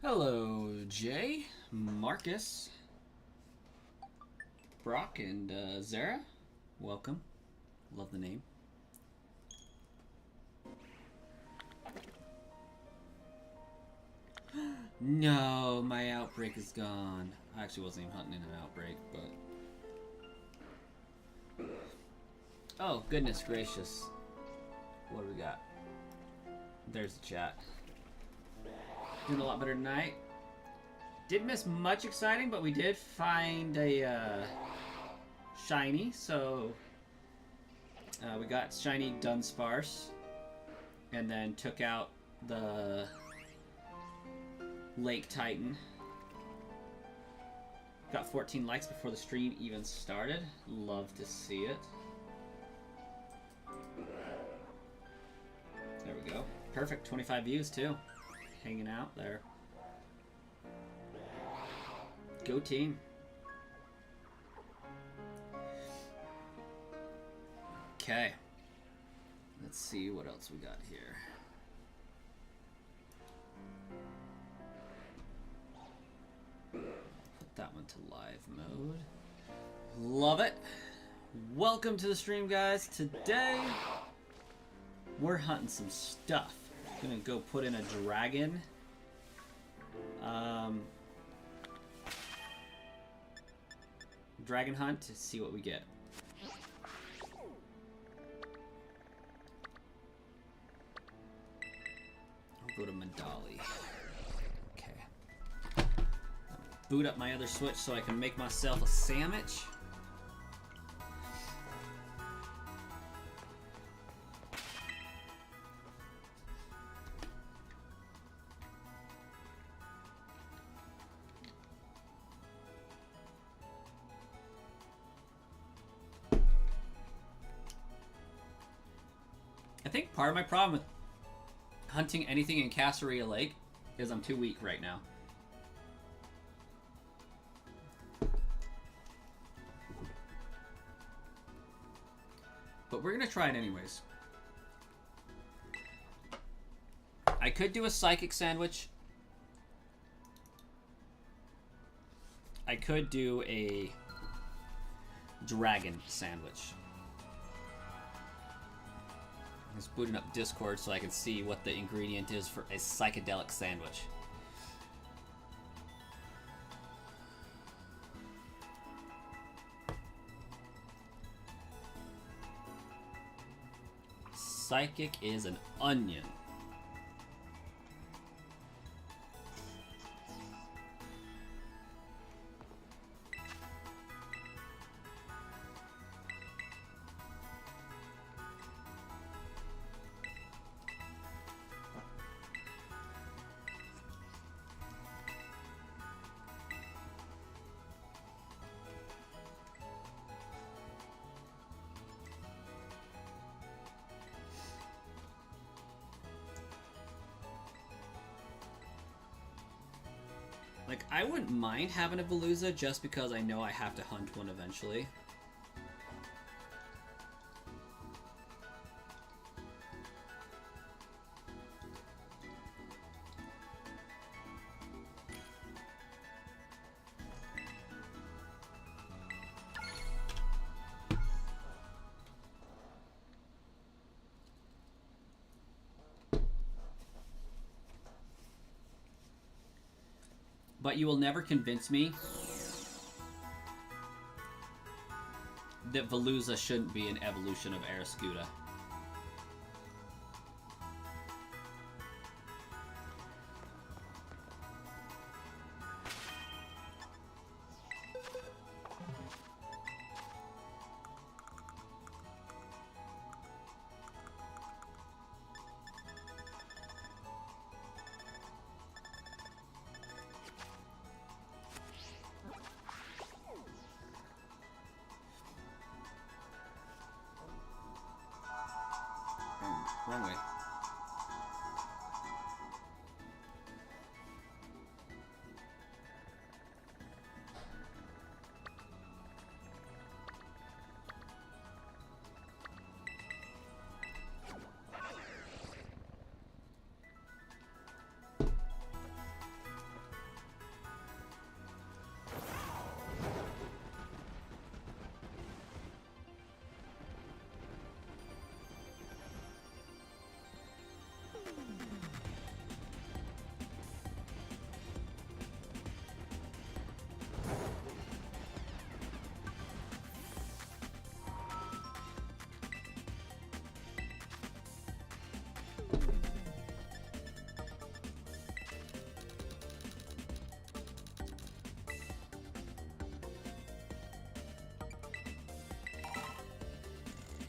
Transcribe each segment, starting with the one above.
Hello, Jay, Marcus, Brock, and Zara. Welcome. Love the name. No, my outbreak is gone. I actually wasn't even hunting in an outbreak, but... Oh, goodness gracious. What do we got? There's the chat. Doing a lot better tonight. Didn't miss much exciting, but we did find a shiny. So we got shiny Dunsparce, and then took out the Lake Titan. Got 14 likes before the stream even started. Love to see it. There we go. Perfect. 25 views too. Hanging out there. Go team. Okay. Let's see what else we got here. Put that one to live mode. Love it. Welcome to the stream, guys. Today we're hunting some stuff. Gonna go put in a dragon. Dragon hunt to see what we get. I'll go to Mandali. Okay. Boot up my other Switch so I can make myself a sandwich. I think part of my problem with hunting anything in Caceria Lake is I'm too weak right now. But we're gonna try it anyways. I could do a psychic sandwich. I could do a dragon sandwich. Just booting up Discord so I can see what the ingredient is for a psychedelic sandwich. Psychic is an onion. Like, I wouldn't mind having a Veluza just because I know I have to hunt one eventually. But you will never convince me that Veluza shouldn't be an evolution of Aeroscuda. Wrong way.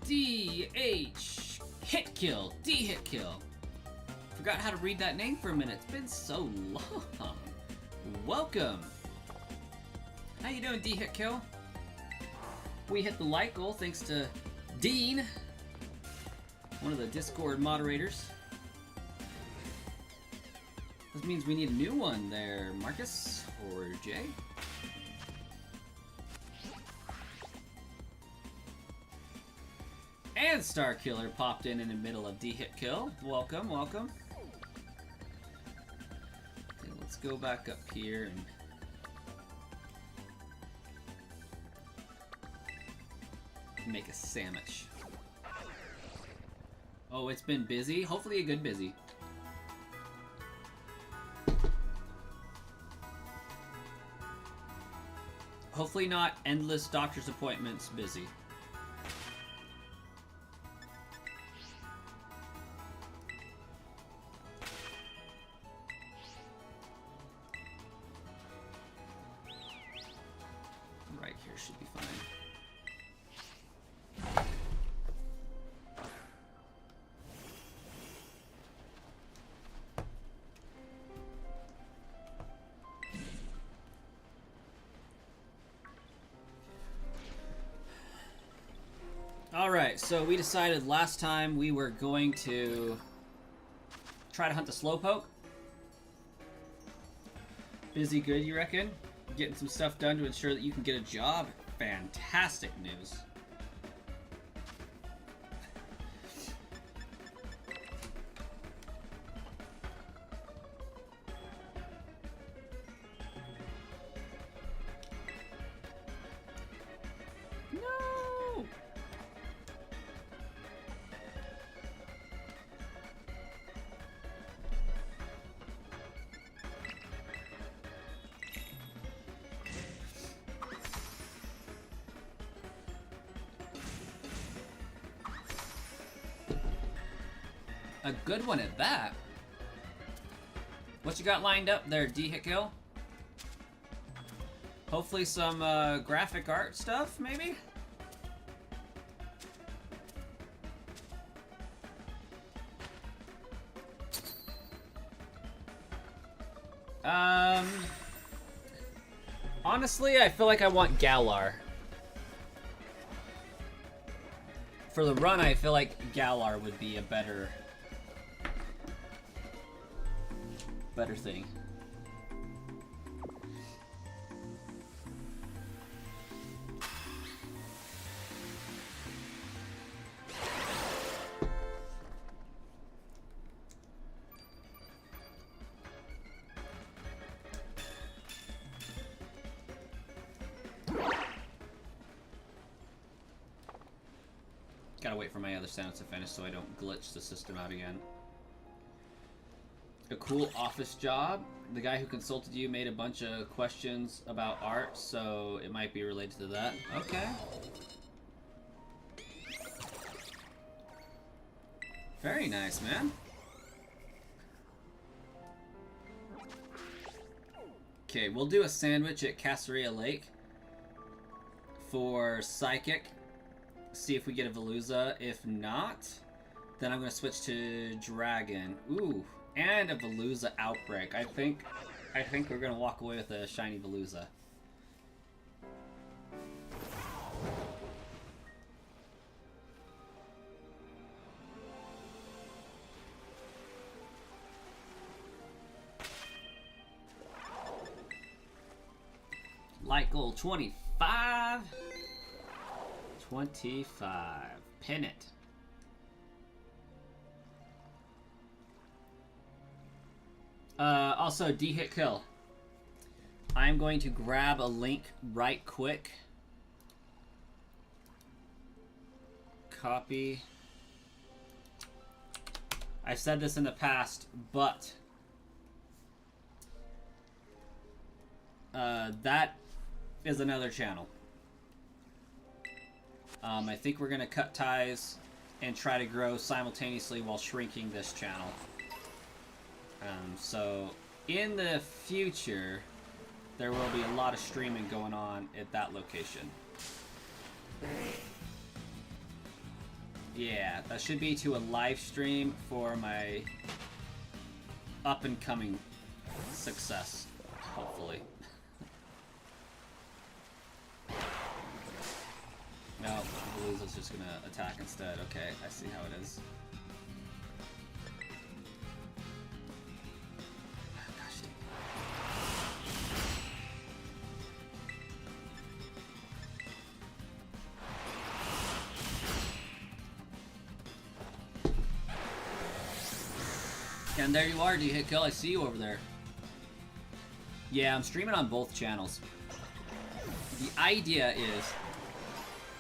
D-H hit kill. D hit kill. Forgot how to read that name for a minute. It's been so long. Welcome. How you doing, D hit kill? We hit the like goal thanks to Dean, one of the Discord moderators. This means we need a new one there, Marcus or Jay. And Star Killer popped in the middle of D hit kill. Welcome, welcome. Okay, let's go back up here and make a sandwich. Oh, it's been busy. Hopefully a good busy. Hopefully not endless doctor's appointments busy. Right here should be fine. Alright, so we decided last time we were going to try to hunt the Slowpoke. Busy good, you reckon? Getting some stuff done to ensure that you can get a job? Fantastic news. No! A good one at that. What you got lined up there, D hit kill? Hopefully some graphic art stuff, maybe? Honestly, I feel like I want Galar. For the run, I feel like Galar would be a better thing. Gotta wait for my other sounds to finish so I don't glitch the system out again. A cool office job. The guy who consulted you made a bunch of questions about art, so it might be related to that. Okay. Very nice, man. Okay, we'll do a sandwich at Caceria Lake for Psychic. See if we get a Veluza. If not, then I'm going to switch to Dragon. Ooh, and a Veluza Outbreak. I think we're going to walk away with a shiny Veluza. Light goal 25. 25. Pin it. Also, D-hit kill. I'm going to grab a link right quick. Copy. I've said this in the past, but that is another channel. I think we're going to cut ties and try to grow simultaneously while shrinking this channel. So, in the future, there will be a lot of streaming going on at that location. Yeah, that should be to a live stream for my up-and-coming success, hopefully. No, Palooza's just gonna attack instead. Okay, I see how it is. Gosh dang. And there you are, D-Hit Kill. I see you over there. Yeah, I'm streaming on both channels. The idea is,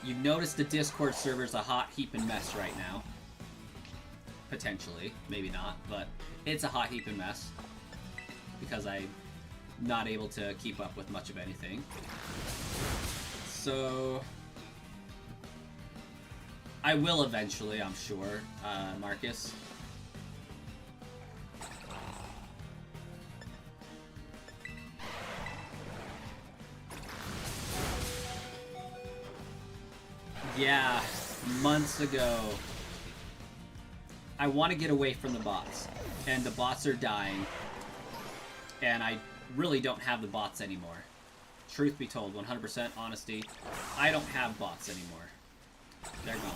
you've noticed the Discord server's a hot heaping mess right now. Potentially. Maybe not, but it's a hot heaping mess. Because I'm not able to keep up with much of anything. So I will eventually, I'm sure, Marcus. Yeah, months ago. I want to get away from the bots, and the bots are dying, and I really don't have the bots anymore. Truth be told, 100% honesty, I don't have bots anymore. They're gone.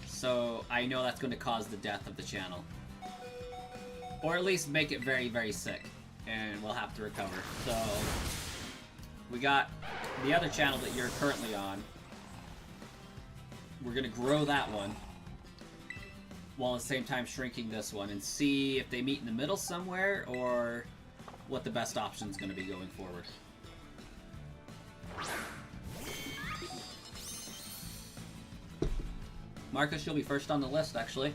So I know that's going to cause the death of the channel. Or at least make it very, very sick, and we'll have to recover. So we got the other channel that you're currently on. We're gonna grow that one while at the same time shrinking this one and see if they meet in the middle somewhere or what the best option is gonna be going forward. Marcus, you'll be first on the list, actually.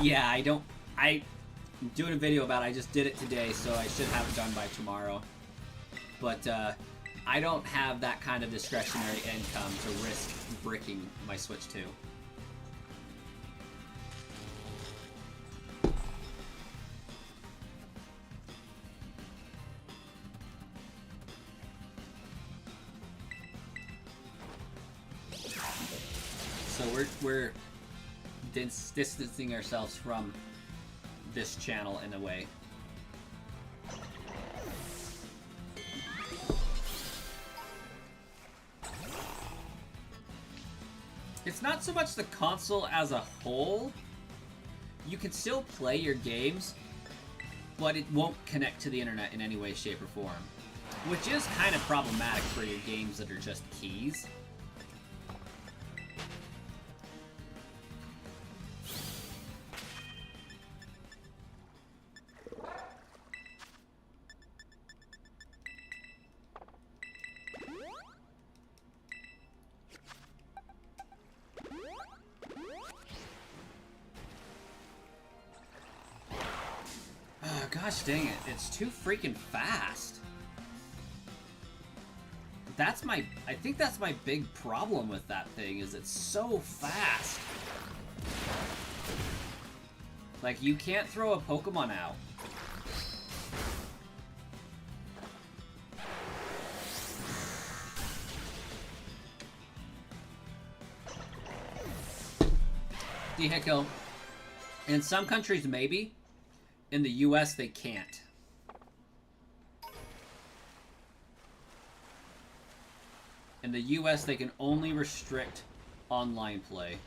Yeah, I'm doing a video about it. I just did it today, so I should have it done by tomorrow. But I don't have that kind of discretionary income to risk bricking my Switch 2. So we're distancing ourselves from this channel in a way. It's not so much the console as a whole. You can still play your games, but it won't connect to the internet in any way, shape, or form. Which is kind of problematic for your games that are just keys. Gosh dang it, it's too freaking fast. I think that's my big problem with that thing, is it's so fast. Like, you can't throw a Pokemon out. D-Hicko. In some countries, maybe. In the US, they can't. In the US, they can only restrict online play.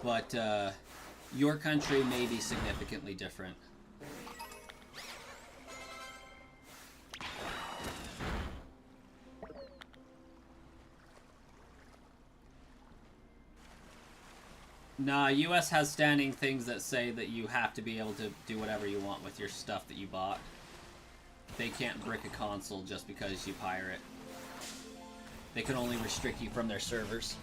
But your country may be significantly different. Nah, US has standing things that say that you have to be able to do whatever you want with your stuff that you bought. They can't brick a console just because you pirate. They can only restrict you from their servers.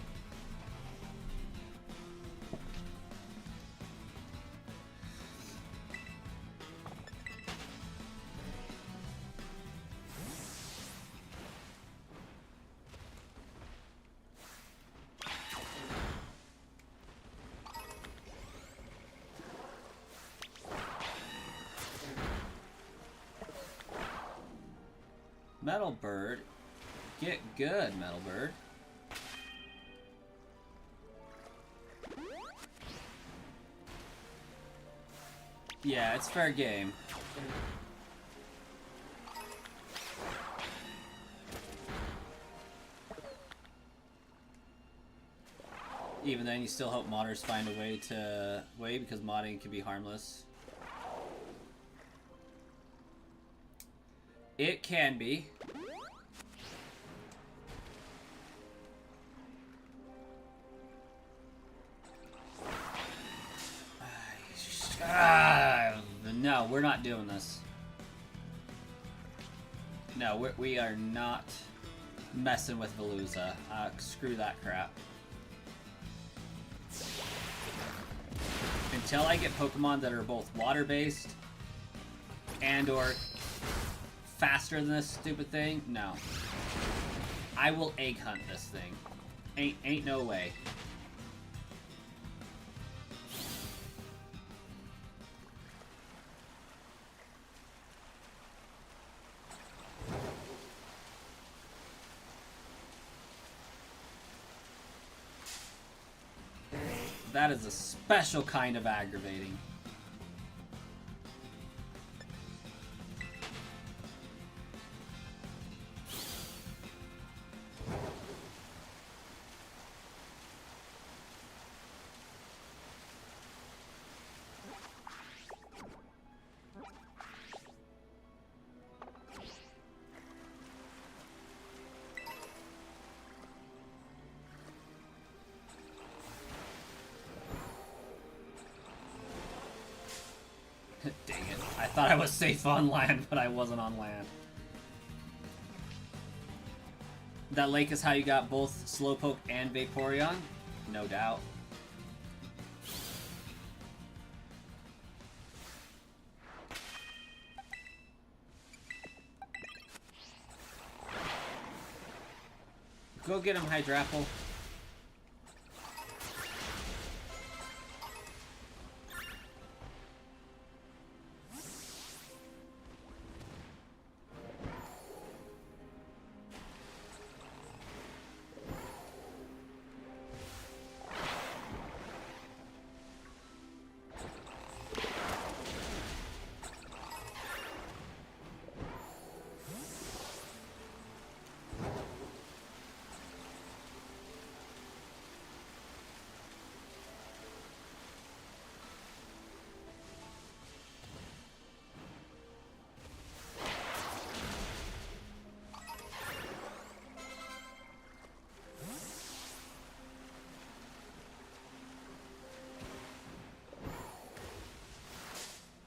Metal Bird. Get good, Metal Bird. Yeah, it's fair game. Even then, you still hope modders find a way because modding can be harmless. It can be. No, we're not doing this. No, we are not messing with Veluza. Screw that crap. Until I get Pokemon that are both water-based and or faster than this stupid thing, no. I will egg hunt this thing. Ain't no way. That is a special kind of aggravating. Dang it. I thought I was safe on land, but I wasn't on land. That lake is how you got both Slowpoke and Vaporeon? No doubt. Go get him, Hydrapple.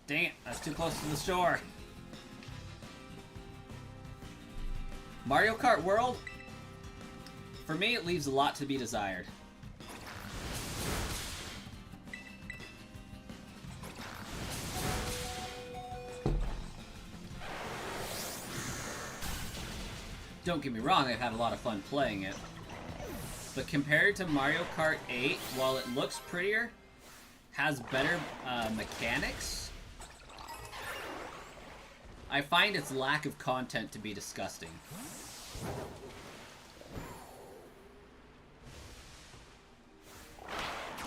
Dang it, that's too close to the shore. Mario Kart World, for me, it leaves a lot to be desired. Don't get me wrong, I've had a lot of fun playing it. But compared to Mario Kart 8, while it looks prettier, has better mechanics, I find its lack of content to be disgusting.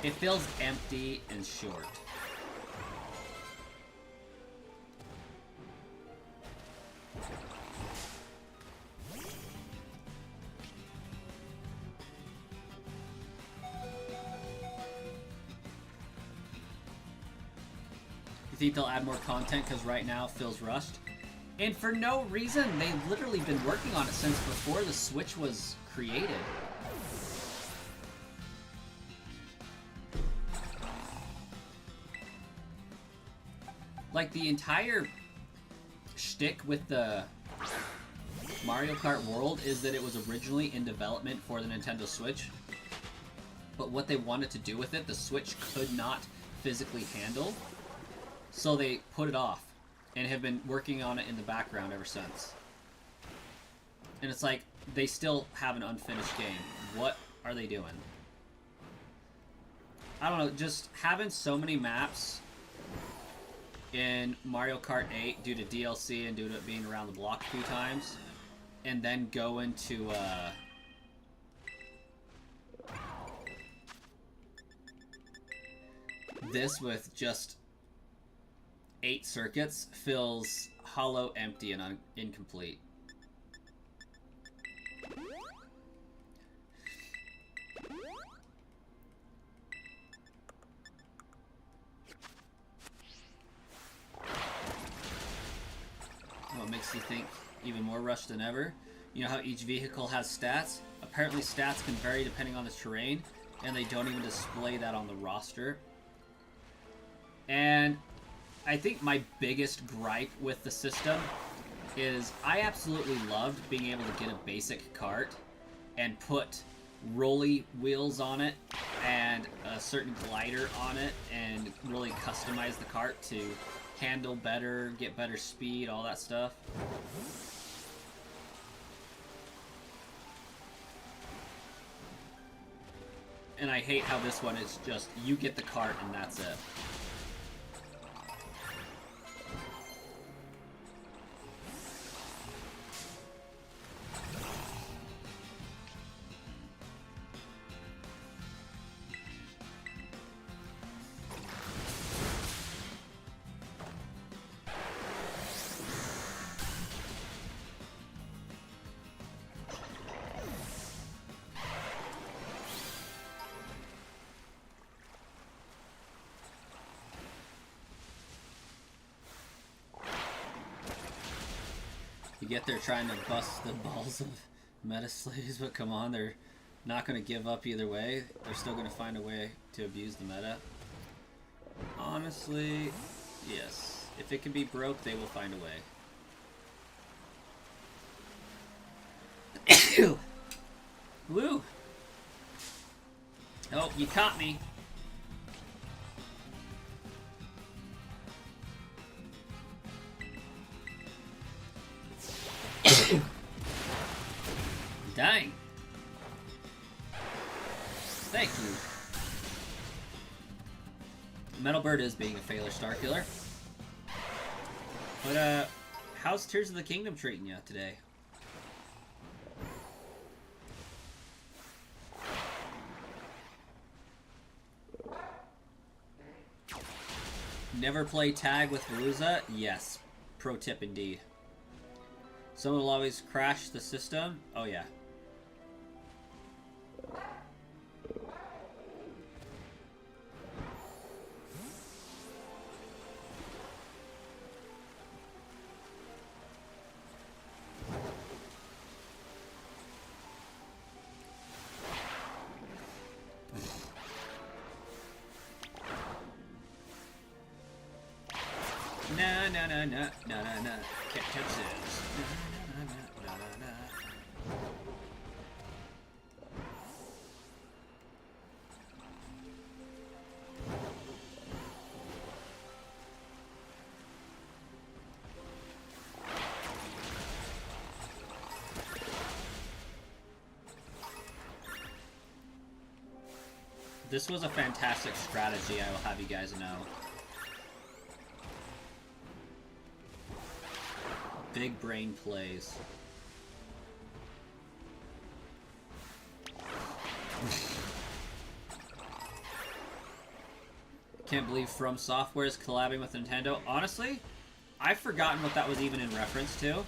It feels empty and short. You think they'll add more content because right now it feels rushed? And for no reason, they've literally been working on it since before the Switch was created. Like, the entire shtick with the Mario Kart World is that it was originally in development for the Nintendo Switch. But what they wanted to do with it, the Switch could not physically handle. So they put it off. And have been working on it in the background ever since. And it's like, they still have an unfinished game. What are they doing? I don't know, just having so many maps in Mario Kart 8 due to DLC and due to it being around the block a few times and then go into this with just 8 circuits feels hollow, empty, and incomplete. What makes you think even more rushed than ever? You know how each vehicle has stats? Apparently stats can vary depending on the terrain, and they don't even display that on the roster. And I think my biggest gripe with the system is I absolutely loved being able to get a basic cart and put rolly wheels on it and a certain glider on it and really customize the cart to handle better, get better speed, all that stuff. And I hate how this one is just, you get the cart and that's it. You get there trying to bust the balls of meta slaves, but come on, they're not going to give up either way. They're still going to find a way to abuse the meta. Honestly, yes. If it can be broke, they will find a way. Woo! Oh, you caught me. Dying. Thank you. Metal Bird is being a failure star killer. But, how's Tears of the Kingdom treating you today? Never play tag with Veruza? Yes. Pro tip indeed. Someone will always crash the system? Oh yeah. No. Can't catch this. No. This was a fantastic strategy, I will have you guys know. Big brain plays. Can't believe From Software is collabing with Nintendo. Honestly, I've forgotten what that was even in reference to.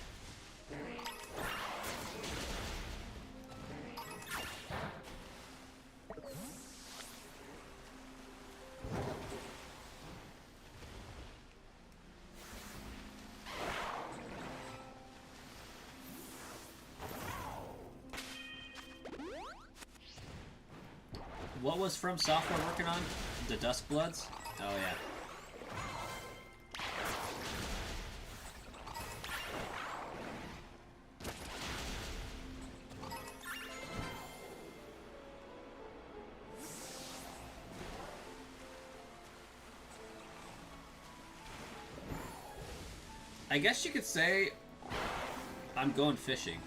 What was From Software working on? The Duskbloods? Oh yeah. I guess you could say I'm going fishing.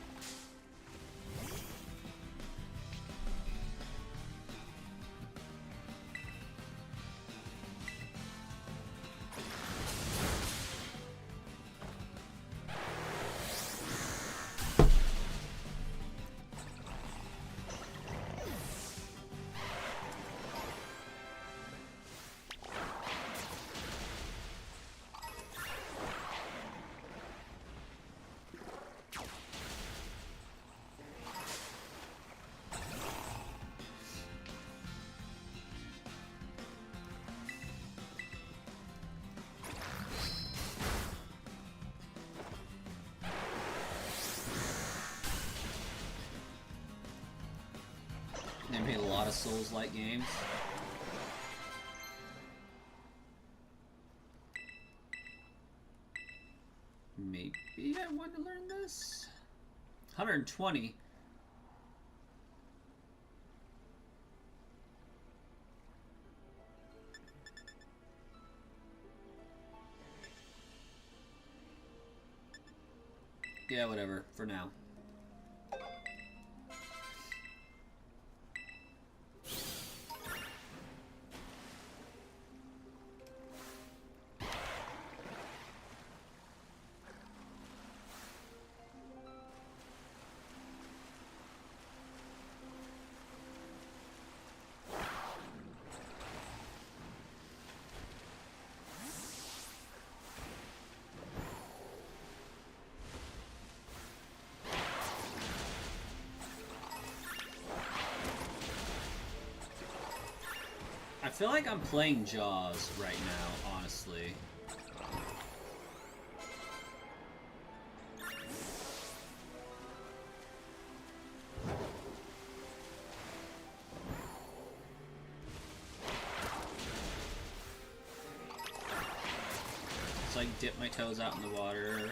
of Souls-like games. Maybe I want to learn this? 120. Yeah, whatever, for now. I feel like I'm playing Jaws right now, honestly. So I dip my toes out in the water.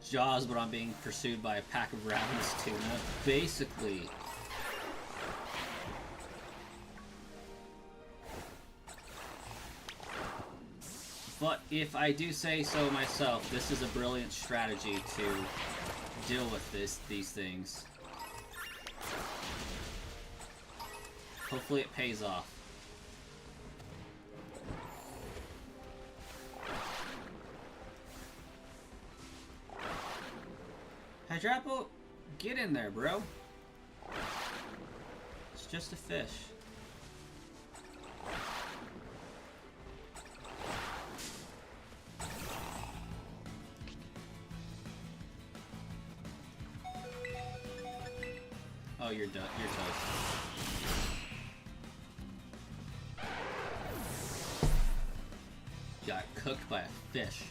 Jaws, but I'm being pursued by a pack of ravenous tuna. Basically. But if I do say so myself, this is a brilliant strategy to deal with these things. Hopefully it pays off. Hydrapo, get in there, bro. It's just a fish. Oh, you're done. You're toast. Got cooked by a fish.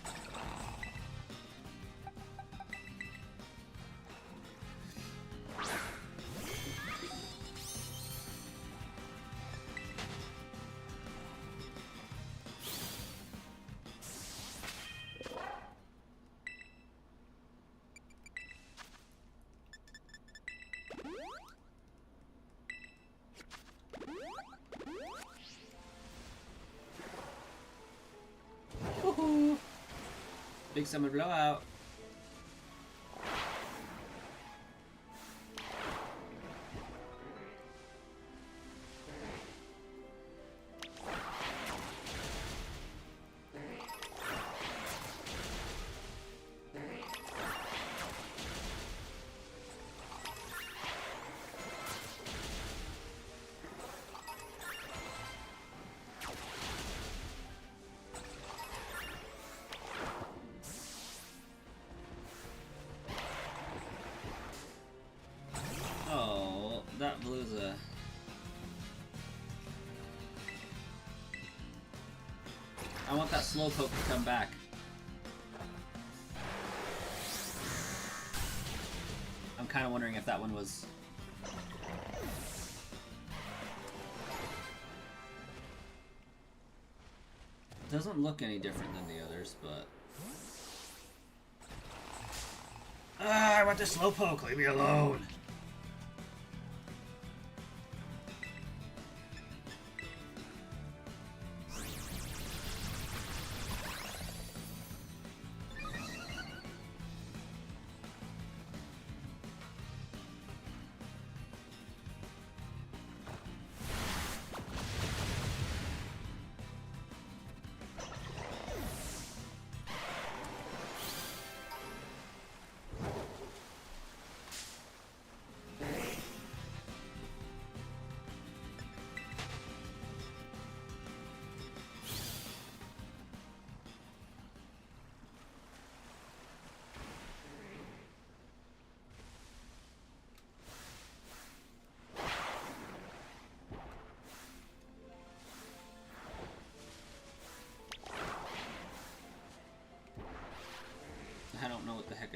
Big summer blowout. That blue's a... I want that Slowpoke to come back. I'm kind of wondering if that one was... Doesn't look any different than the others, but... I want the Slowpoke, leave me alone!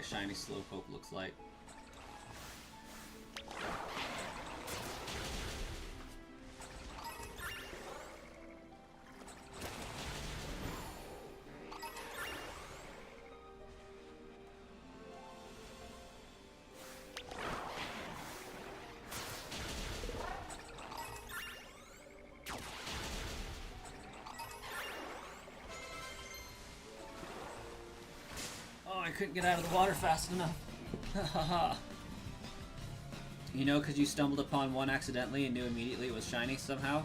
a shiny Slowpoke looks like. I couldn't get out of the water fast enough. You know, because you stumbled upon one accidentally and knew immediately it was shiny somehow.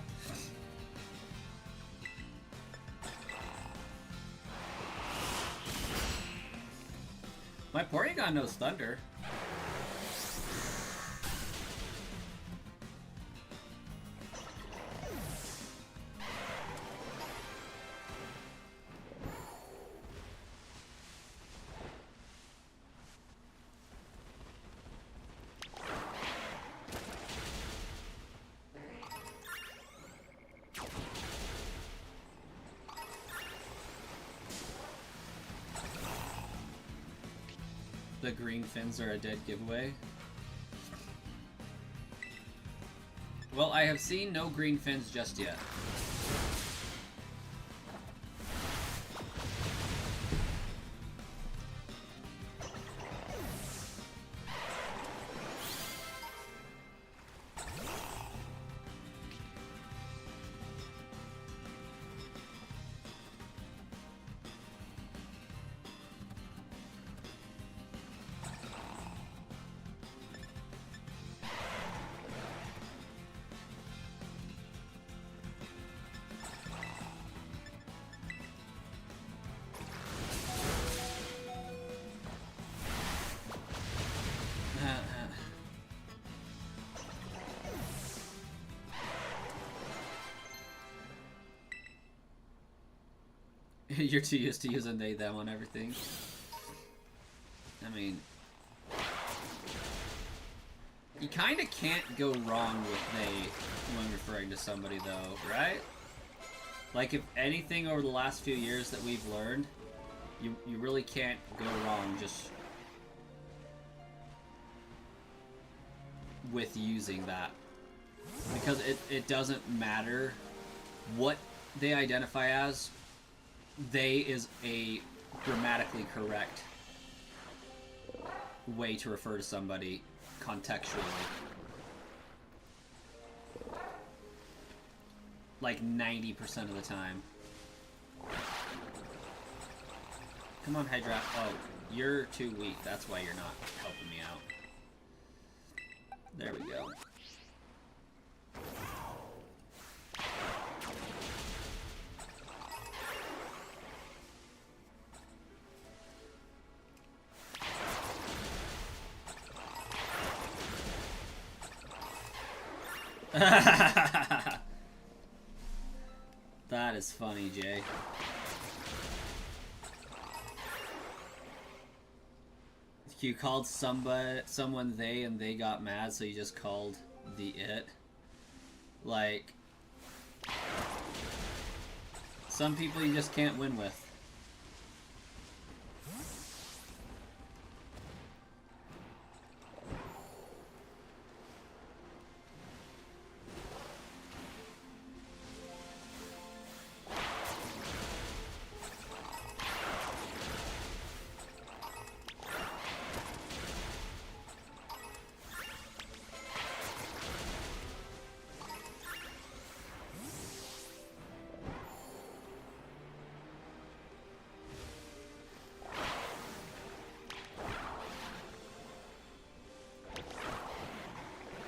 My Porygon knows Thunder. The green fins are a dead giveaway. Well, I have seen no green fins just yet. You're too used to using they, them on everything. I mean, you kind of can't go wrong with they when referring to somebody though, right? Like, if anything over the last few years that we've learned, you really can't go wrong just with using that. Because it doesn't matter what they identify as. They is a grammatically correct way to refer to somebody contextually. Like 90% of the time. Come on, Hydra. Oh, you're too weak. That's why you're not helping me out. There we go. That is funny, Jay. You called someone they and they got mad, so you just called the it. Like, some people you just can't win with.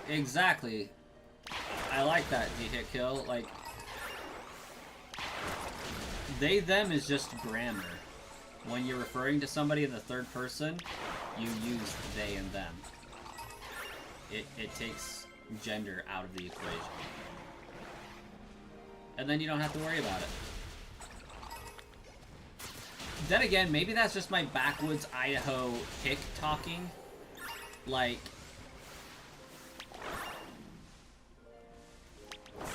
Exactly. I like that D-hit kill. Like, they, them is just grammar. When you're referring to somebody in the third person, you use they and them. It takes gender out of the equation. And then you don't have to worry about it. Then again, maybe that's just my backwoods Idaho hick talking. Like,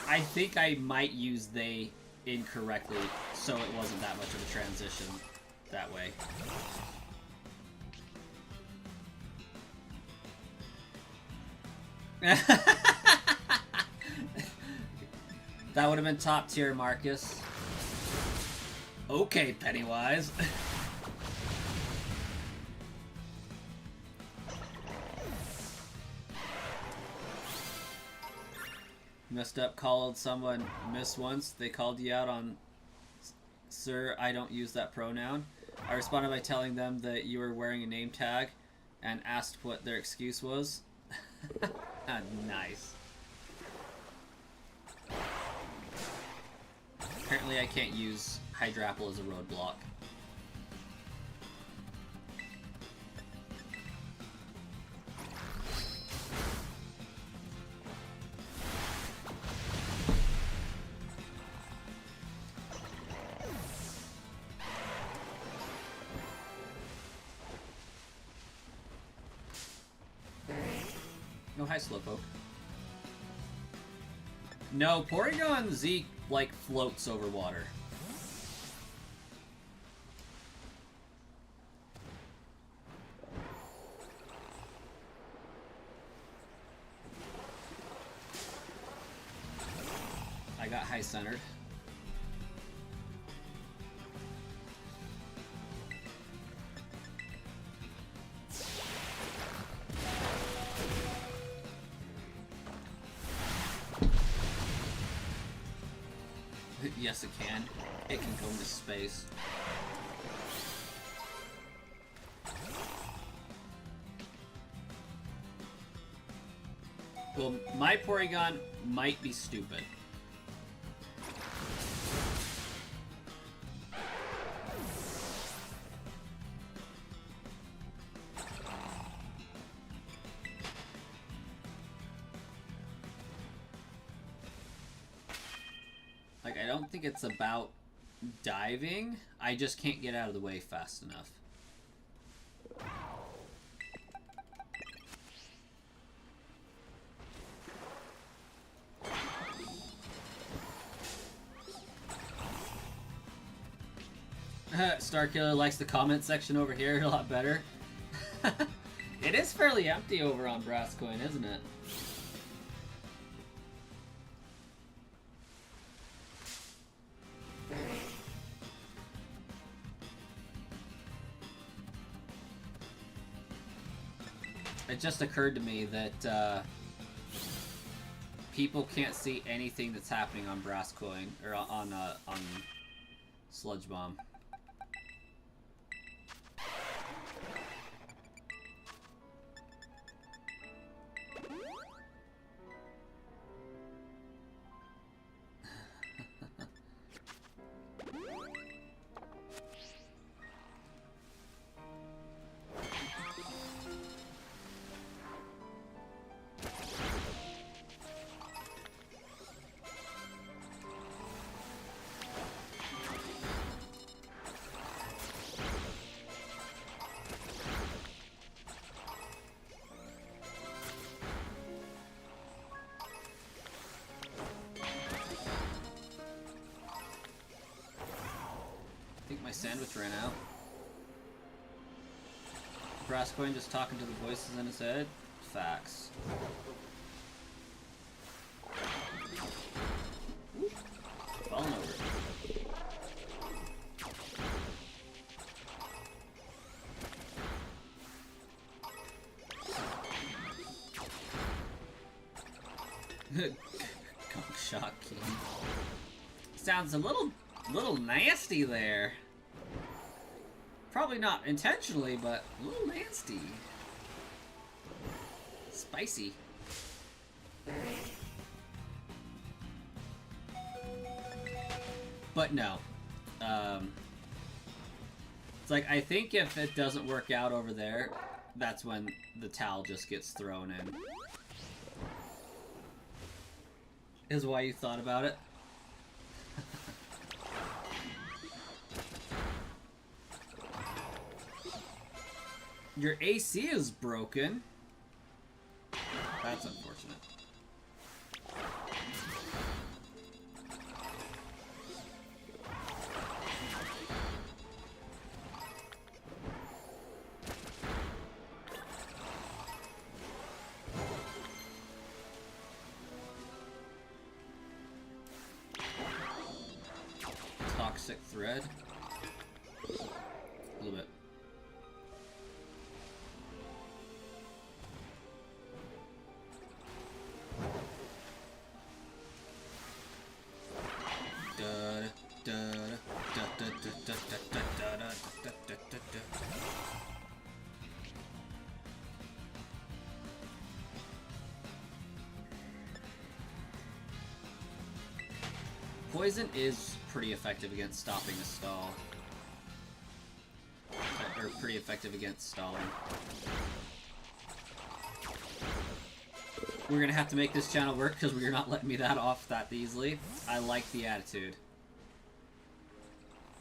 I think I might use they incorrectly, so it wasn't that much of a transition that way. That would have been top tier, Marcus. Okay, Pennywise. Messed up, called someone miss once. They called you out on, sir, I don't use that pronoun. I responded by telling them that you were wearing a name tag and asked what their excuse was. Nice. Apparently I can't use Hydrapple as a roadblock. No, hi, Slowpoke. No, Porygon Z, like, floats over water. I got high-centered. Yes, it can. It can go into space. Well, my Porygon might be stupid. Like, I don't think it's about diving. I just can't get out of the way fast enough. Starkiller likes the comment section over here a lot better. It is fairly empty over on Brascoin, isn't it? It just occurred to me that people can't see anything that's happening on Brascoin or on Sludge Bomb. I think my sandwich ran out. Brascoin just talking to the voices in his head. Facts. Ooh, falling over. Gunk Shock King. Sounds a little nasty there. Probably not intentionally, but a little nasty. Spicy. But no. It's like, I think if it doesn't work out over there, that's when the towel just gets thrown in. Is why you thought about it? Your AC is broken. That's unfortunate. sick thread. A little bit. Poison is pretty effective against stopping a stall. Or pretty effective against stalling. We're gonna have to make this channel work because you're not letting me that off that easily. I like the attitude.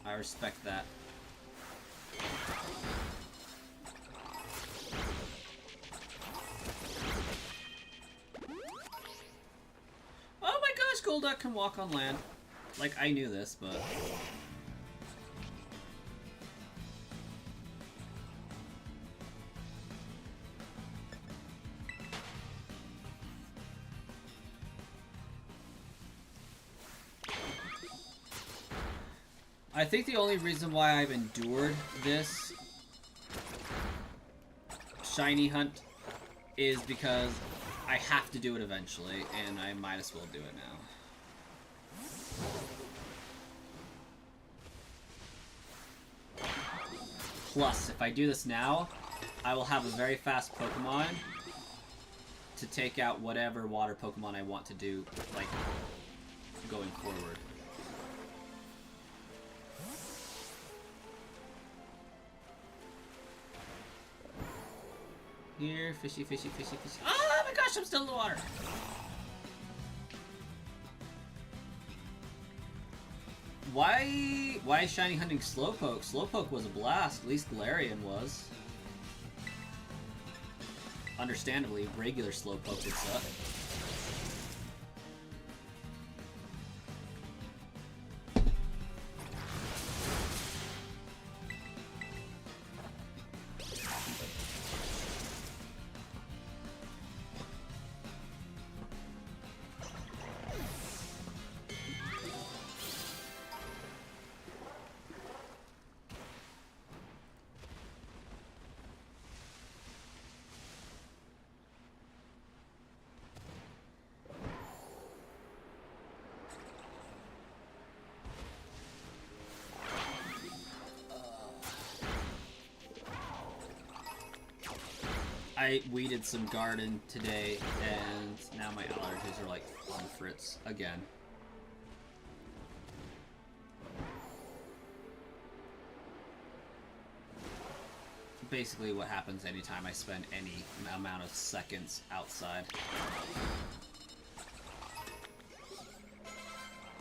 I respect that. Oh my gosh, Golduck can walk on land. Like, I knew this, but... I think the only reason why I've endured this shiny hunt is because I have to do it eventually, and I might as well do it now. Plus, if I do this now, I will have a very fast Pokemon to take out whatever water Pokemon I want to do, like, going forward. Here, fishy, fishy, fishy, fishy. Oh my gosh, I'm still in the water! Why is Shiny hunting Slowpoke? Slowpoke was a blast, at least Galarian was. Understandably, regular Slowpoke would suck. I weeded some garden today, and now my allergies are like on the fritz again. Basically what happens anytime I spend any amount of seconds outside.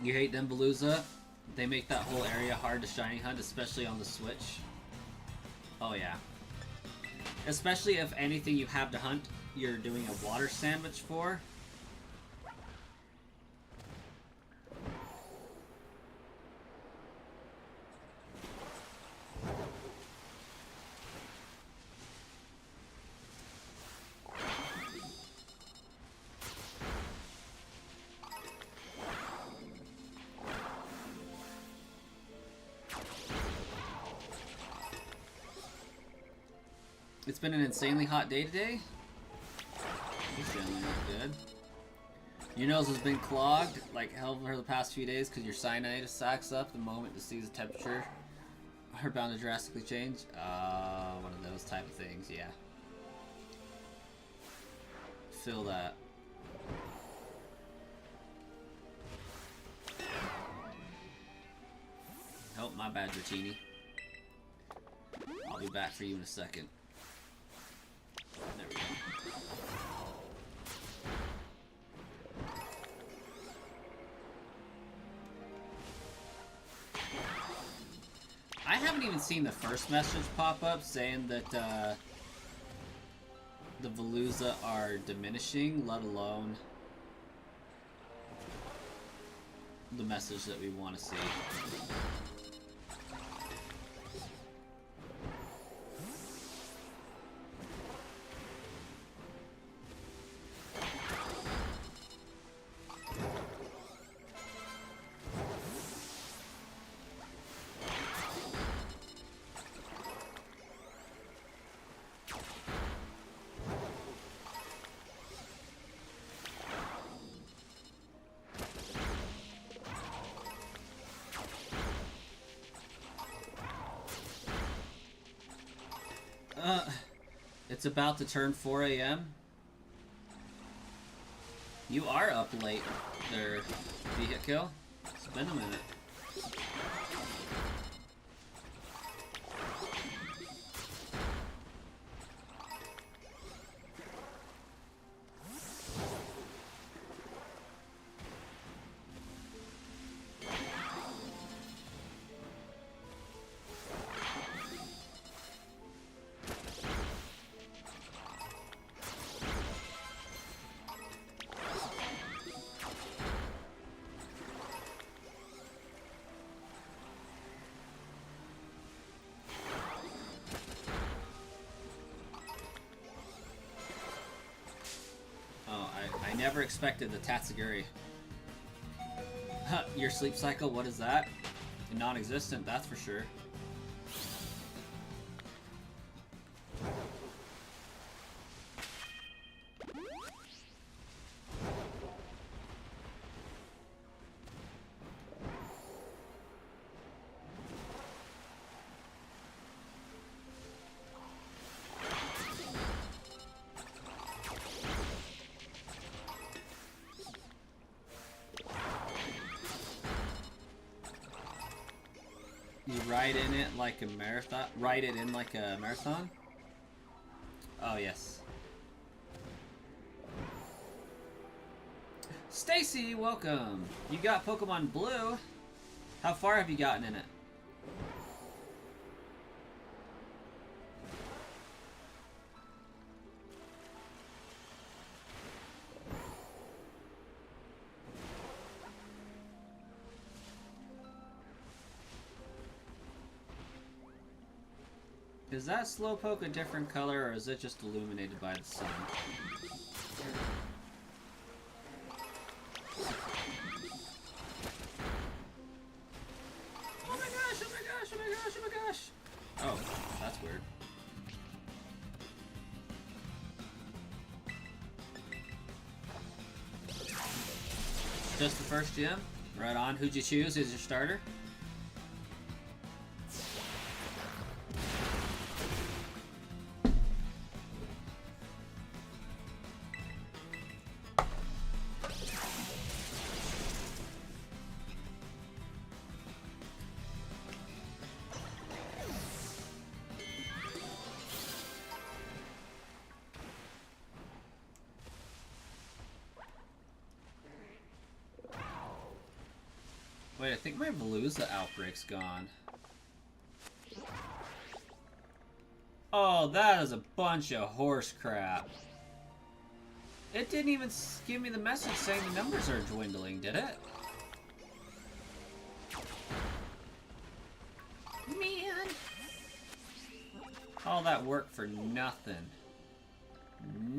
You hate Nimbalooza? They make that whole area hard to shiny hunt, especially on the Switch. Oh yeah. Especially if anything you have to hunt, you're doing a water sandwich for. It's been an insanely hot day today. It's generally not good. Your nose has been clogged like hell for the past few days because your sinusitis sacks up the moment the season temperature are bound to drastically change. One of those type of things, yeah. Feel that. Oh, my bad, Dratini. I'll be back for you in a second. There we go. I haven't even seen the first message pop up saying that the Veluza are diminishing, let alone the message that we want to see. It's about to turn 4 a.m. You are up late there, Vehicle. It's been a minute. I never expected the Tatsugiri. Your sleep cycle, what is that? Non-existent, that's for sure. You ride in it like a marathon? Ride it in like a marathon? Oh, yes. Stacy, welcome! You got Pokemon Blue? How far have you gotten in it? Is that Slowpoke a different color, or is it just illuminated by the sun? Oh my gosh, oh my gosh, oh my gosh, oh my gosh! Oh, that's weird. Just the first gym? Right on. Who'd you choose as your starter? Wait, I think my Veluza outbreak's gone. Oh, that is a bunch of horse crap. It didn't even give me the message saying the numbers are dwindling, did it? Man! All that work for nothing.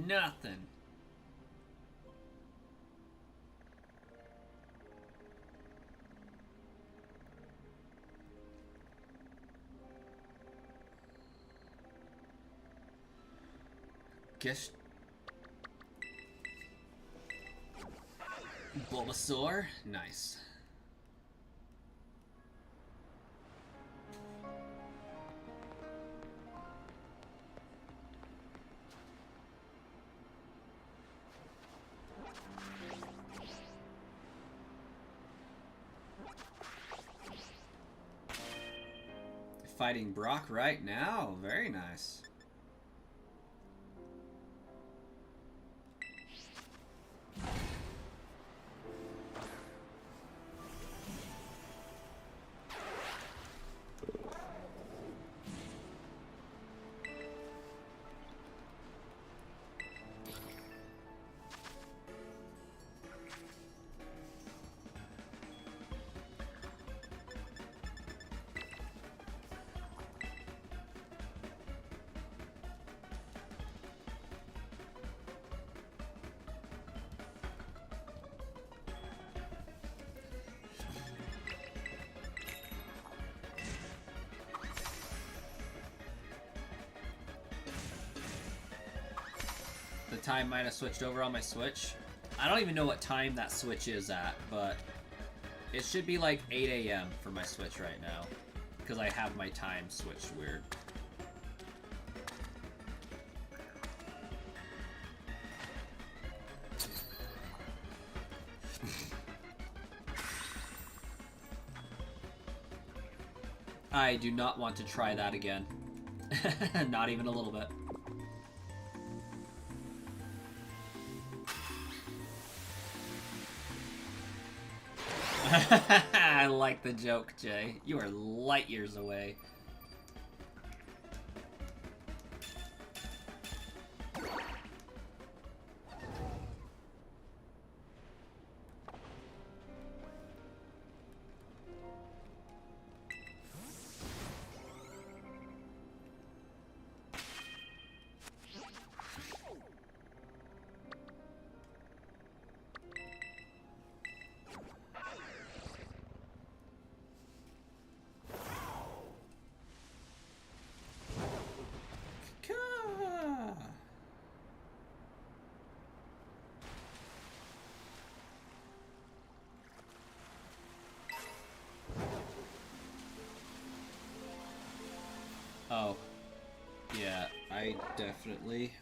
Nothing. Guess Bulbasaur, nice. Fighting Brock right now, very nice. The time might have switched over on my Switch. I don't even know what time that Switch is at, but it should be like 8 a.m. for my Switch right now, because I have my time switched weird. I do not want to try that again. Not even a little bit. I like the joke, Jay. You are light years away. Oh, yeah, I definitely...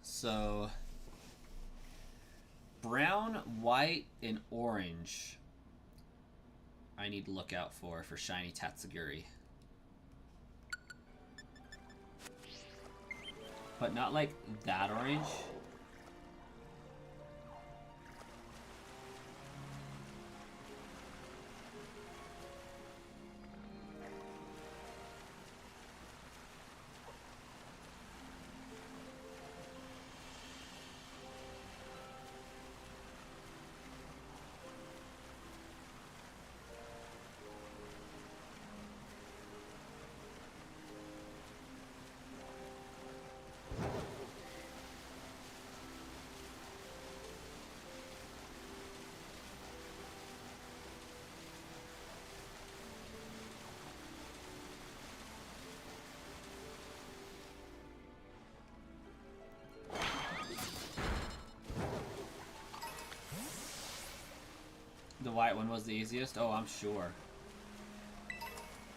So, brown, white, and orange I need to look out for Shiny Tatsugiri. But not like that orange. The white one was the easiest? Oh, I'm sure.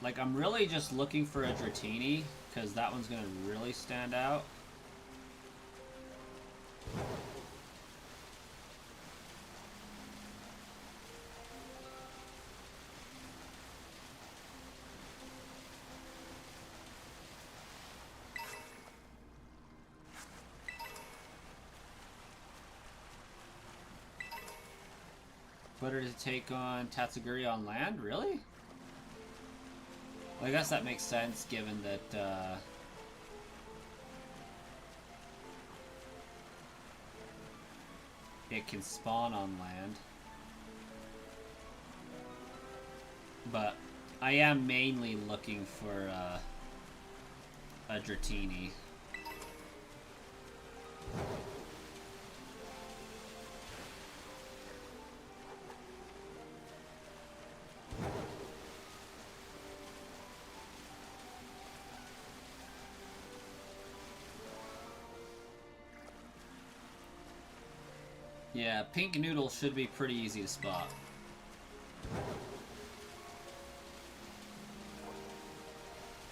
Like, I'm really just looking for a Dratini, because that one's going to really stand out. Better to take on Tatsugiri on land? Really? Well, I guess that makes sense, given that, it can spawn on land. But I am mainly looking for, a Dratini. Yeah, pink noodle should be pretty easy to spot.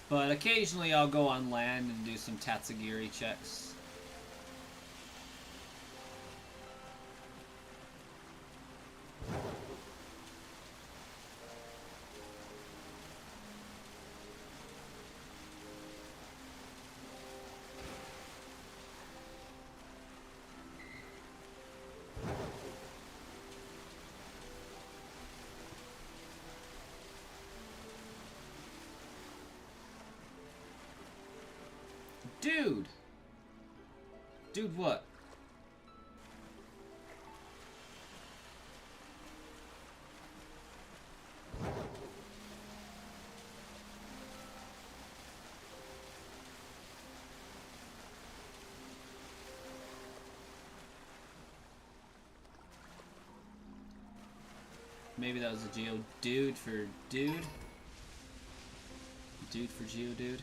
But occasionally I'll go on land and do some Tatsugiri checks. Dude! Dude, what? Maybe that was a Geodude for dude? Dude for Geodude?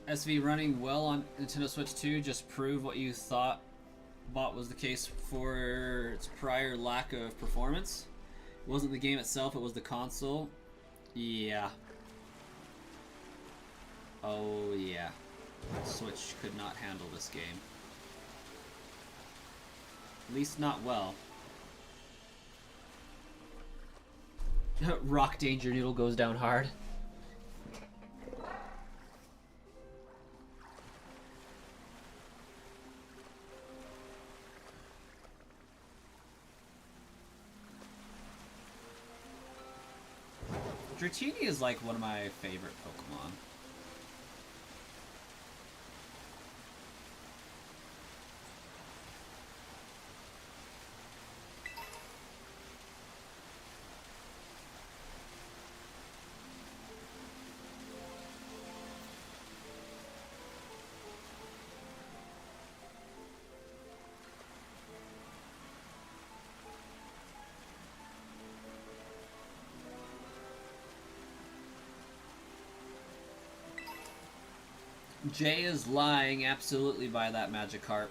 SV running well on Nintendo Switch 2 just prove what you thought was the case for its prior lack of performance. It wasn't the game itself, it was the console. Yeah. Oh yeah. Switch could not handle this game. At least not well. Rock Danger Noodle goes down hard. Dratini is like one of my favorite Pokemon. Jay is lying absolutely by that Magikarp.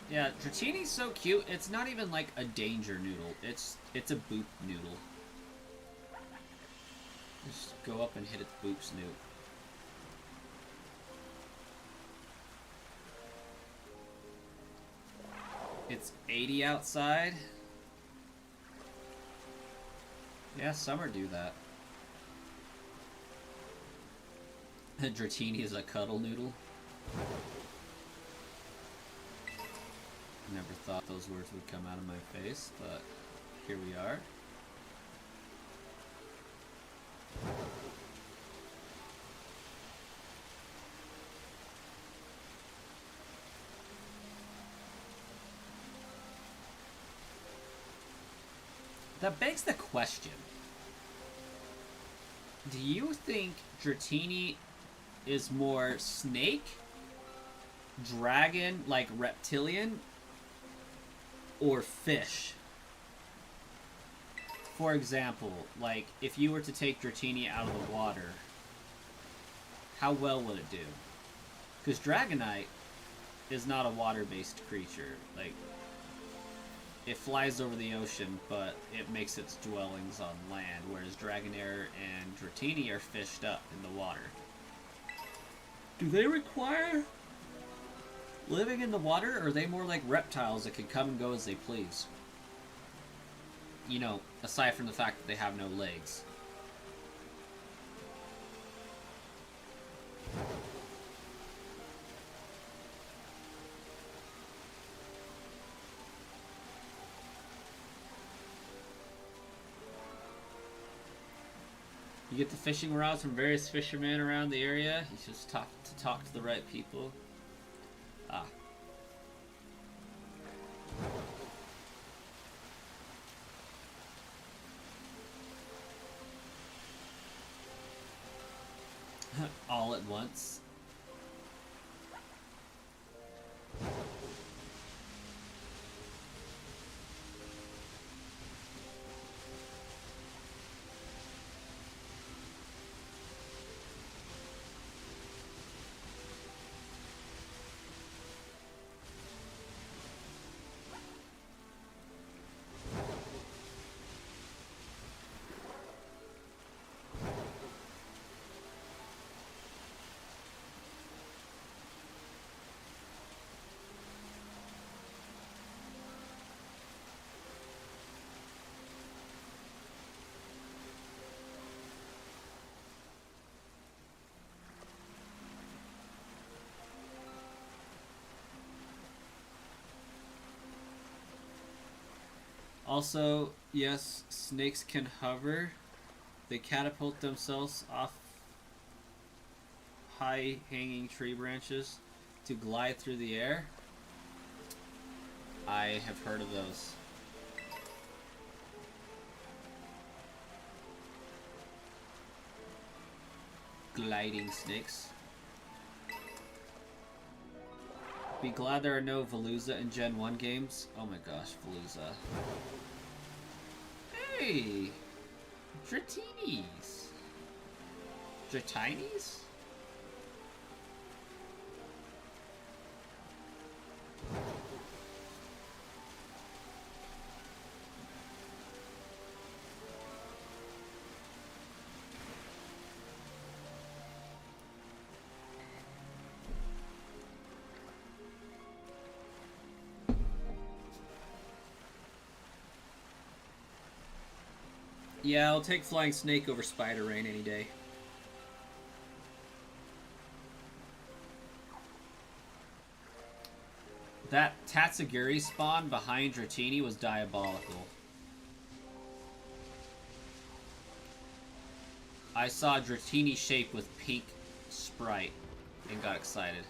Yeah, Dratini's so cute. It's not even like a danger noodle. It's a boop noodle. Just go up and hit its boop snoot. It's 80 outside. Yeah, summer do that. Dratini is a cuddle noodle. Never thought those words would come out of my face, but here we are. That begs the question. Do you think Dratini is more snake, dragon, like reptilian, or fish? For example, like if you were to take Dratini out of the water, how well would it do? Because Dragonite is not a water-based creature. Like, it flies over the ocean, but it makes its dwellings on land, whereas Dragonair and Dratini are fished up in the water. Do they require living in the water, or are they more like reptiles that can come and go as they please? You know, aside from the fact that they have no legs. You get the fishing rods from various fishermen around the area. You just talk to the right people. Ah. All at once. Also, yes, snakes can hover. They catapult themselves off high-hanging tree branches to glide through the air. I have heard of those. gliding snakes. Be glad there are no Veluza in Gen 1 games. Oh my gosh, Veluza. Hey! Dratinis! Dratinis? Yeah, I'll take Flying Snake over Spider Rain any day. That Tatsugiri spawn behind Dratini was diabolical. I saw Dratini shape with pink sprite and got excited.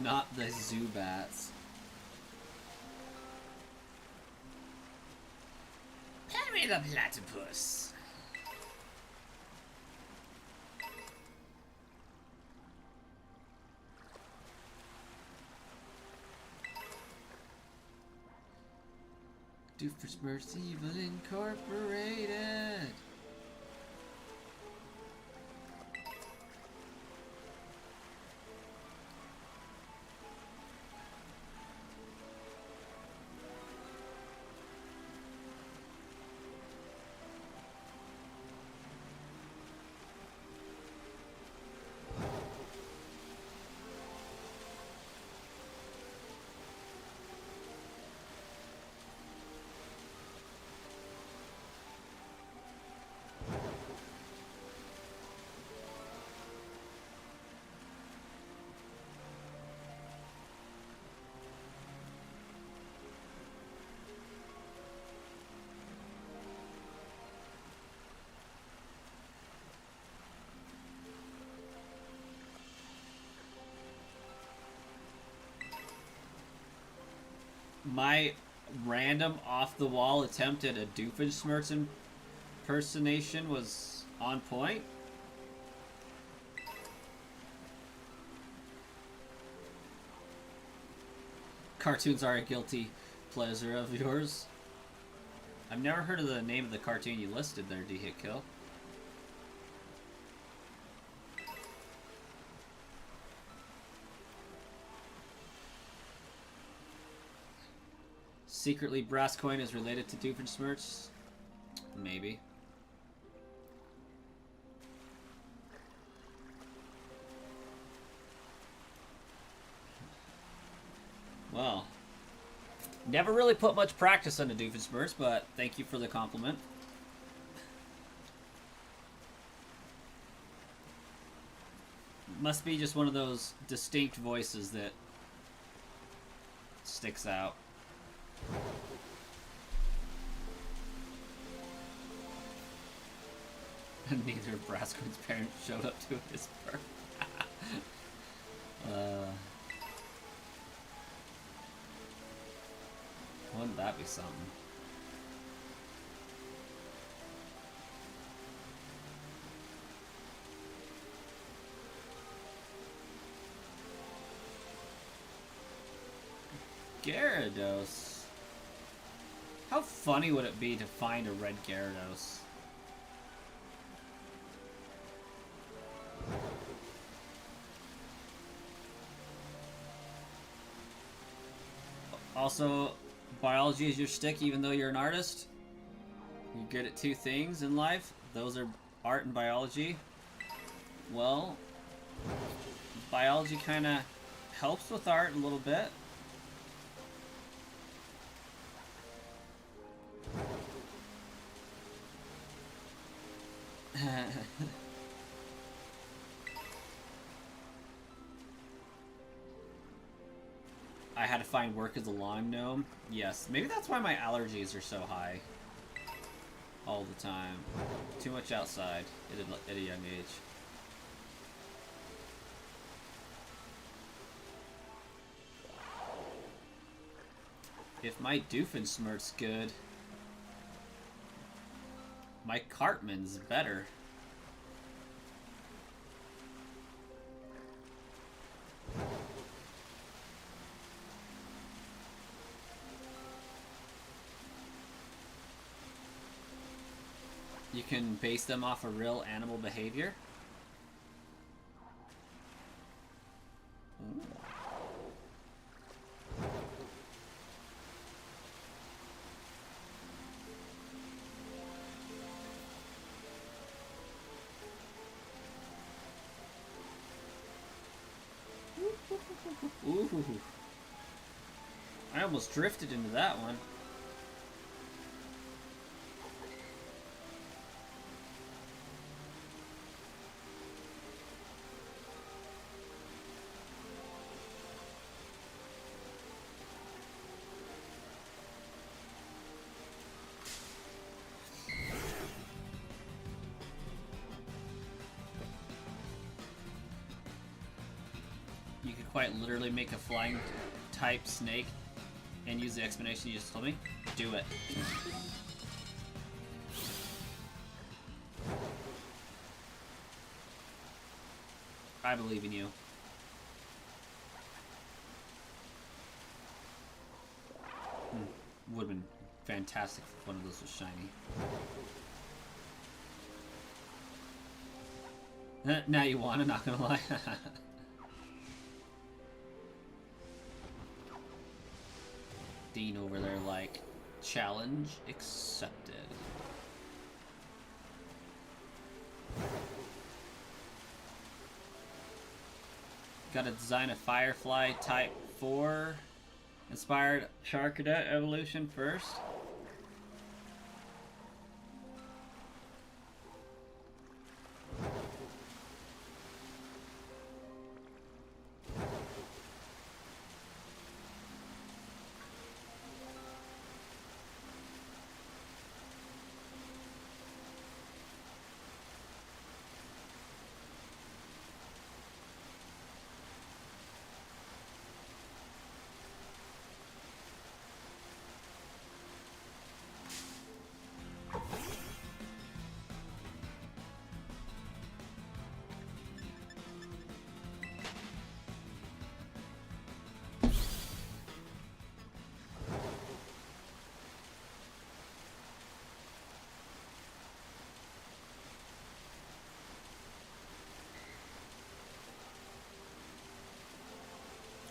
Not the Zubats. Perry the Platypus. Doofenshmirtz Evil Incorporated. My random off-the-wall attempt at a Doofenshmirtz impersonation was on point. Cartoons are a guilty pleasure of yours. I've never heard of the name of the cartoon you listed there, D-Hit-Kill. Secretly, Brasscoin is related to Doofenshmirtz? Maybe. Well, never really put much practice into Doofenshmirtz, but thank you for the compliment. Must be just one of those distinct voices that sticks out. Neither of Brasscoin's parents showed up to his birth. Wouldn't that be something? Gyarados. How funny would it be to find a red Gyarados? Also, biology is your shtick even though you're an artist. You're good at two things in life. Those are art and biology. Well, biology kind of helps with art a little bit. I had to find work as a lawn gnome. Yes, maybe that's why my allergies are so high. All the time. Too much outside at a young age. If my Doofenshmirtz's good, my Cartman's better. You can base them off a real animal behavior. Ooh. Ooh. I almost drifted into that one. You could quite literally make a flying type snake and use the explanation you just told me. Do it. I believe in you. Would have been fantastic if one of those was shiny. Now you want it, not gonna lie. Dean over there like, challenge accepted. Gotta design a Firefly Type 4 inspired Charcadet evolution first.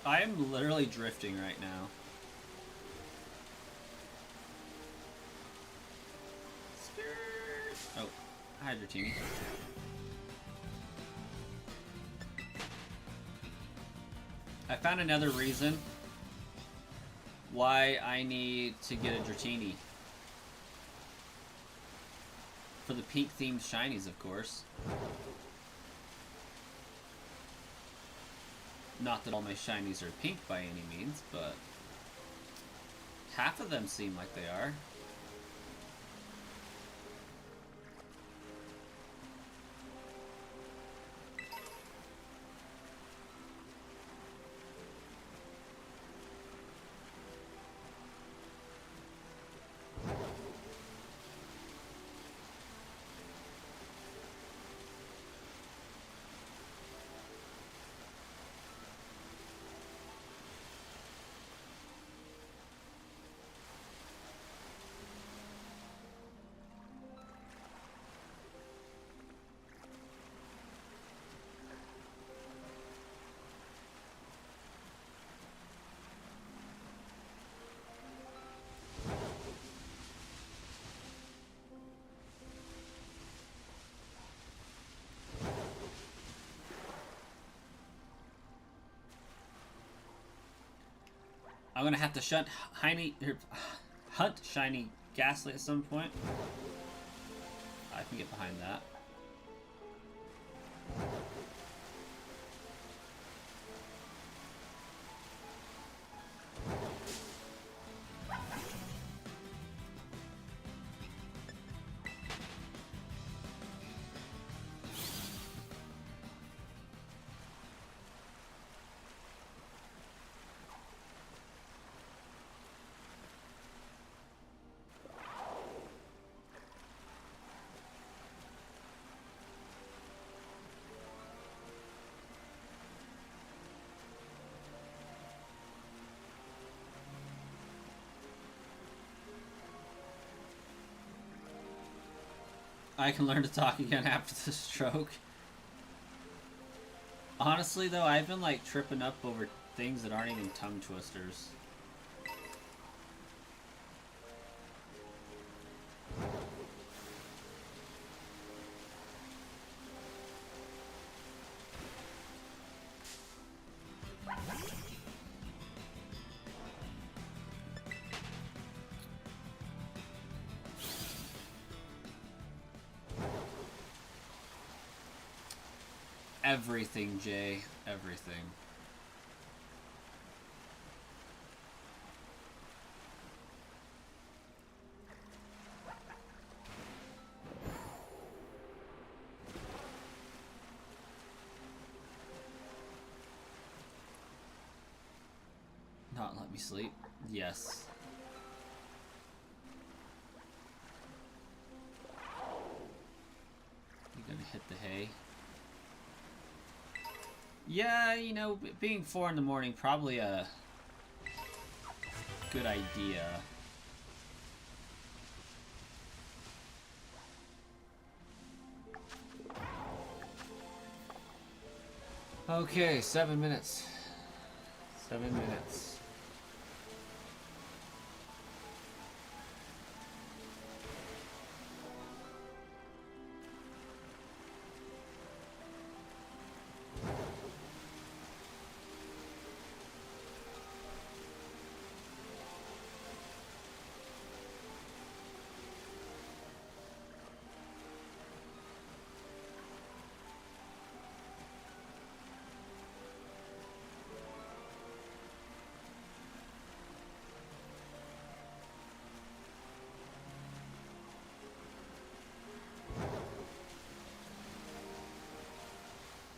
I am literally drifting right now. Oh, hi, Dratini. I found another reason why I need to get a Dratini. For the pink themed shinies, of course. Not that all my shinies are pink by any means, but half of them seem like they are. I'm gonna have to hunt Shiny Ghastly at some point. I can get behind that. I can learn to talk again after the stroke. Honestly, though, I've been, like, tripping up over things that aren't even tongue twisters. Everything, Jay. Everything. Not let me sleep. Yes. You gonna hit the hay? Yeah, you know, being 4 in the morning, probably a good idea. Okay, 7 minutes. 7 minutes.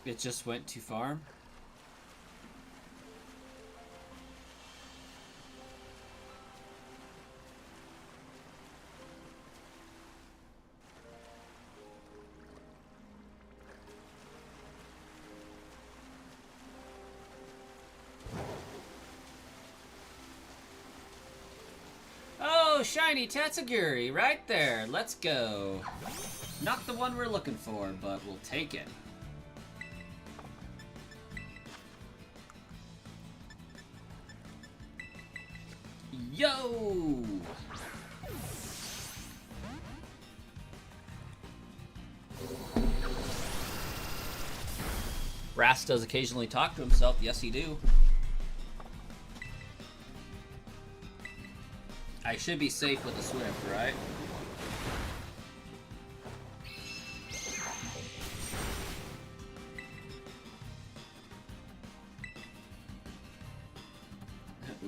It just went to farm? Oh, shiny Tatsugiri, right there. Let's go. Not the one we're looking for, but we'll take it. Yo! Rast does occasionally talk to himself. Yes, he do. I should be safe with the Swift, right?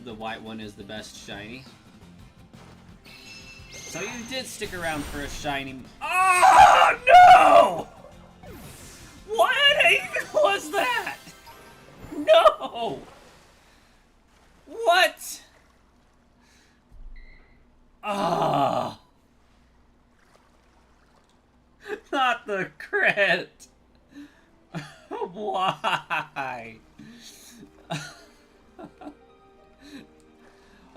The white one is the best shiny. So you did stick around for a shiny... Oh, no! What even was that? No! What? Ah! Not the crit! Why?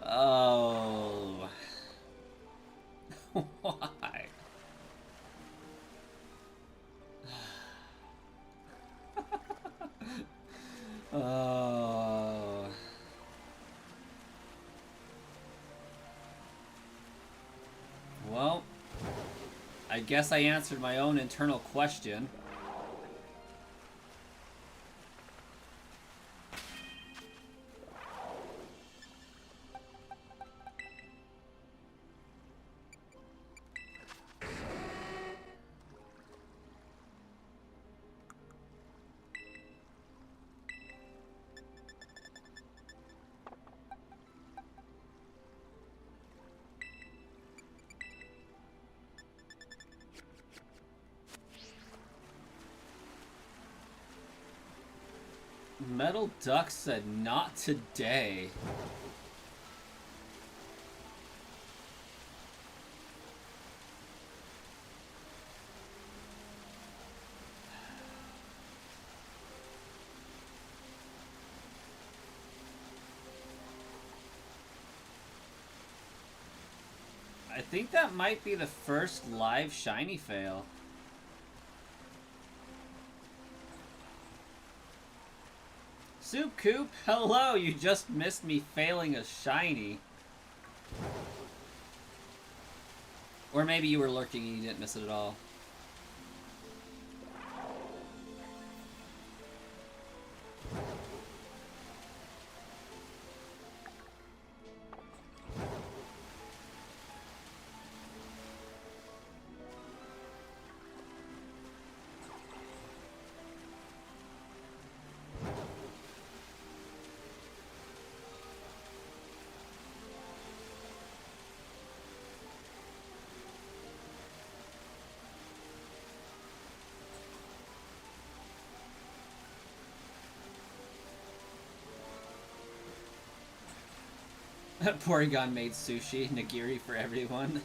Oh. Why? Oh. Well, I guess I answered my own internal question. Metal Duck said not today. think that might be the first live shiny fail. Soup Coop, hello! You just missed me failing a shiny. Or maybe you were lurking and you didn't miss it at all. Porygon made sushi, nigiri for everyone.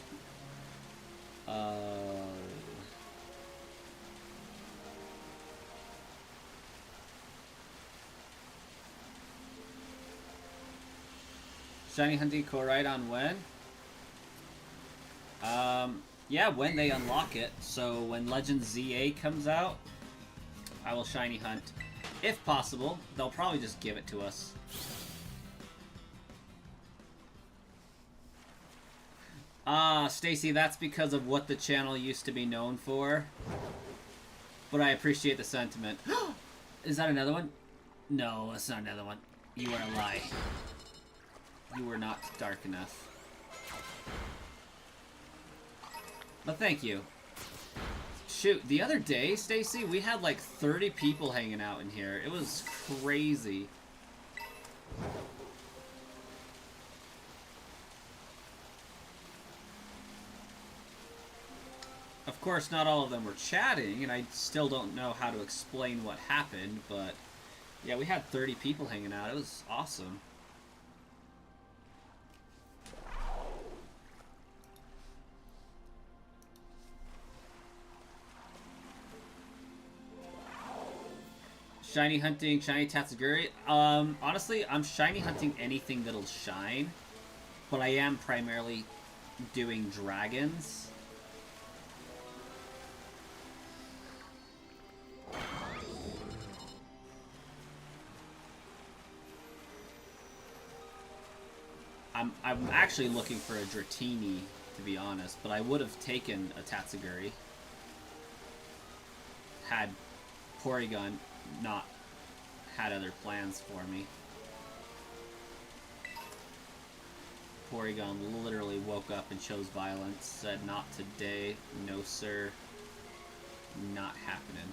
Shiny hunting Koraidon when? Yeah, when they unlock it. So when Legend ZA comes out, I will shiny hunt. If possible, they'll probably just give it to us. Stacy, that's because of what the channel used to be known for. But I appreciate the sentiment. Is that another one? No, that's not another one. You are a lie. You were not dark enough. But thank you. Shoot, the other day, Stacy, we had like 30 people hanging out in here. It was crazy. Of course, not all of them were chatting, and I still don't know how to explain what happened, but yeah, we had 30 people hanging out. It was awesome. Shiny hunting, shiny Tatsugiri. Honestly, I'm shiny hunting anything that'll shine, but I am primarily doing dragons. I'm actually looking for a Dratini, to be honest, but I would have taken a Tatsugiri had Porygon not had other plans for me. Porygon literally woke up and chose violence, said not today, no sir, not happening.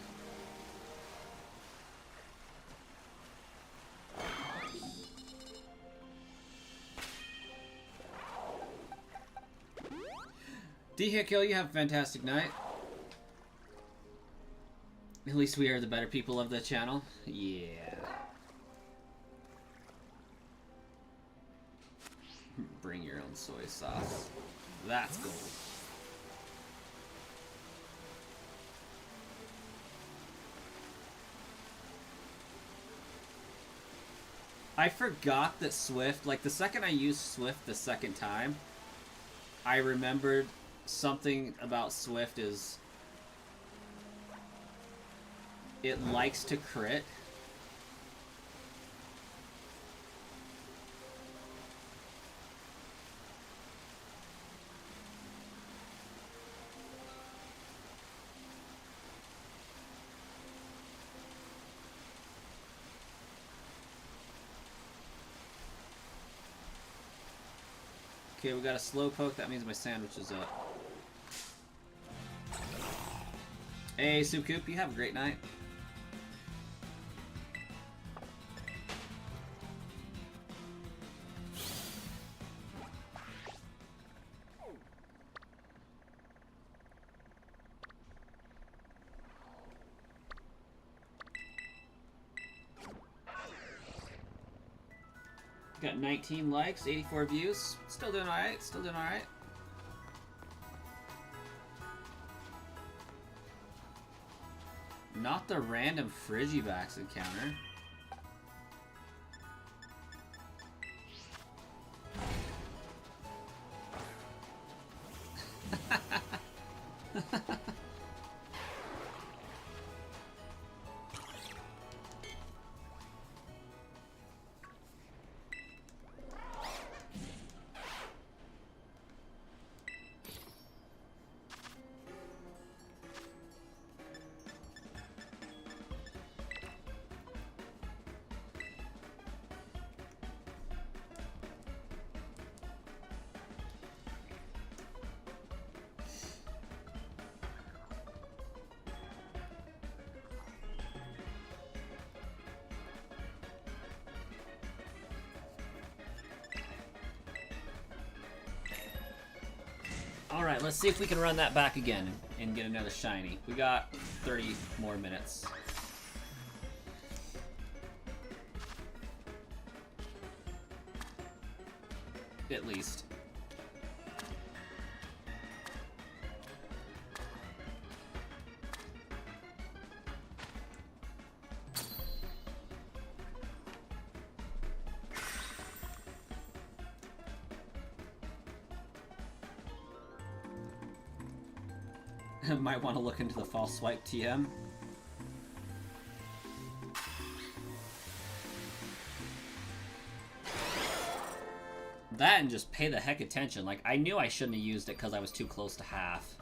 Dehikil, you have a fantastic night. At least we are the better people of the channel. Yeah. Bring your own soy sauce. That's gold. I forgot that Swift, like the second I used Swift the second time, I remembered something about Swift is it likes to crit. Okay, we got a Slowpoke. That means my sandwich is up. Hey, Soup Coop, you have a great night. Got 19 likes, 84 views. Still doing alright, still doing alright. Not the random Frigibax encounter. Alright, let's see if we can run that back again and get another shiny. We got 30 more minutes. At least. Might want to look into the false swipe TM. That and just pay the heck attention. Like, I knew I shouldn't have used it because I was too close to half.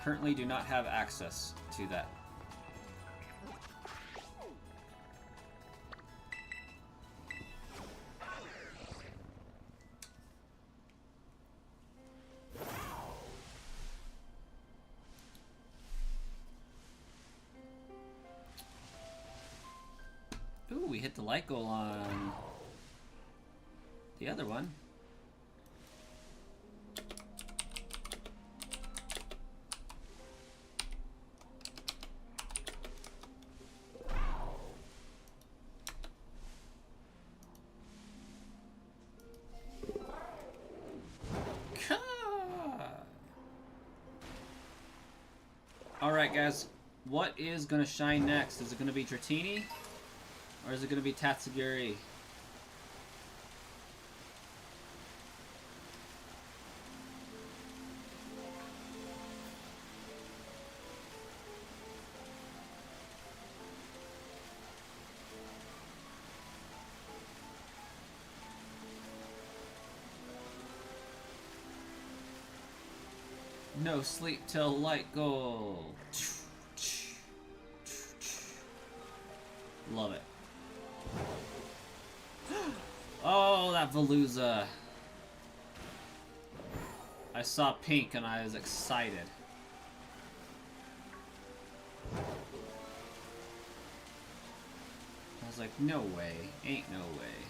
Currently do not have access to that. Ooh, we hit the light goal on the other one. Alright guys, what is going to shine next? Is it going to be Dratini? Or is it going to be Tatsugiri? No sleep till light goal. Love it. Oh, that Veluza. I saw pink and I was excited. I was like, no way. Ain't no way.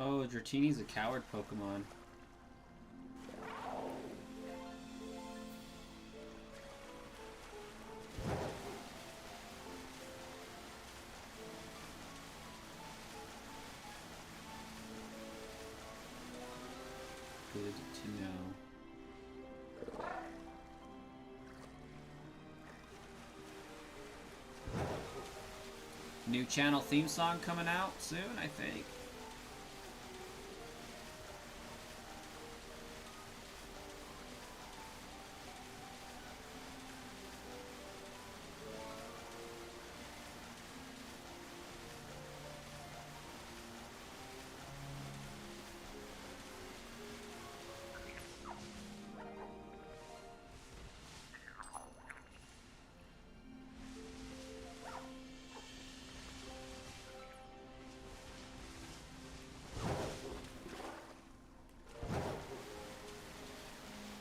Oh, Dratini's a coward Pokemon. Good to know. New channel theme song coming out soon, I think.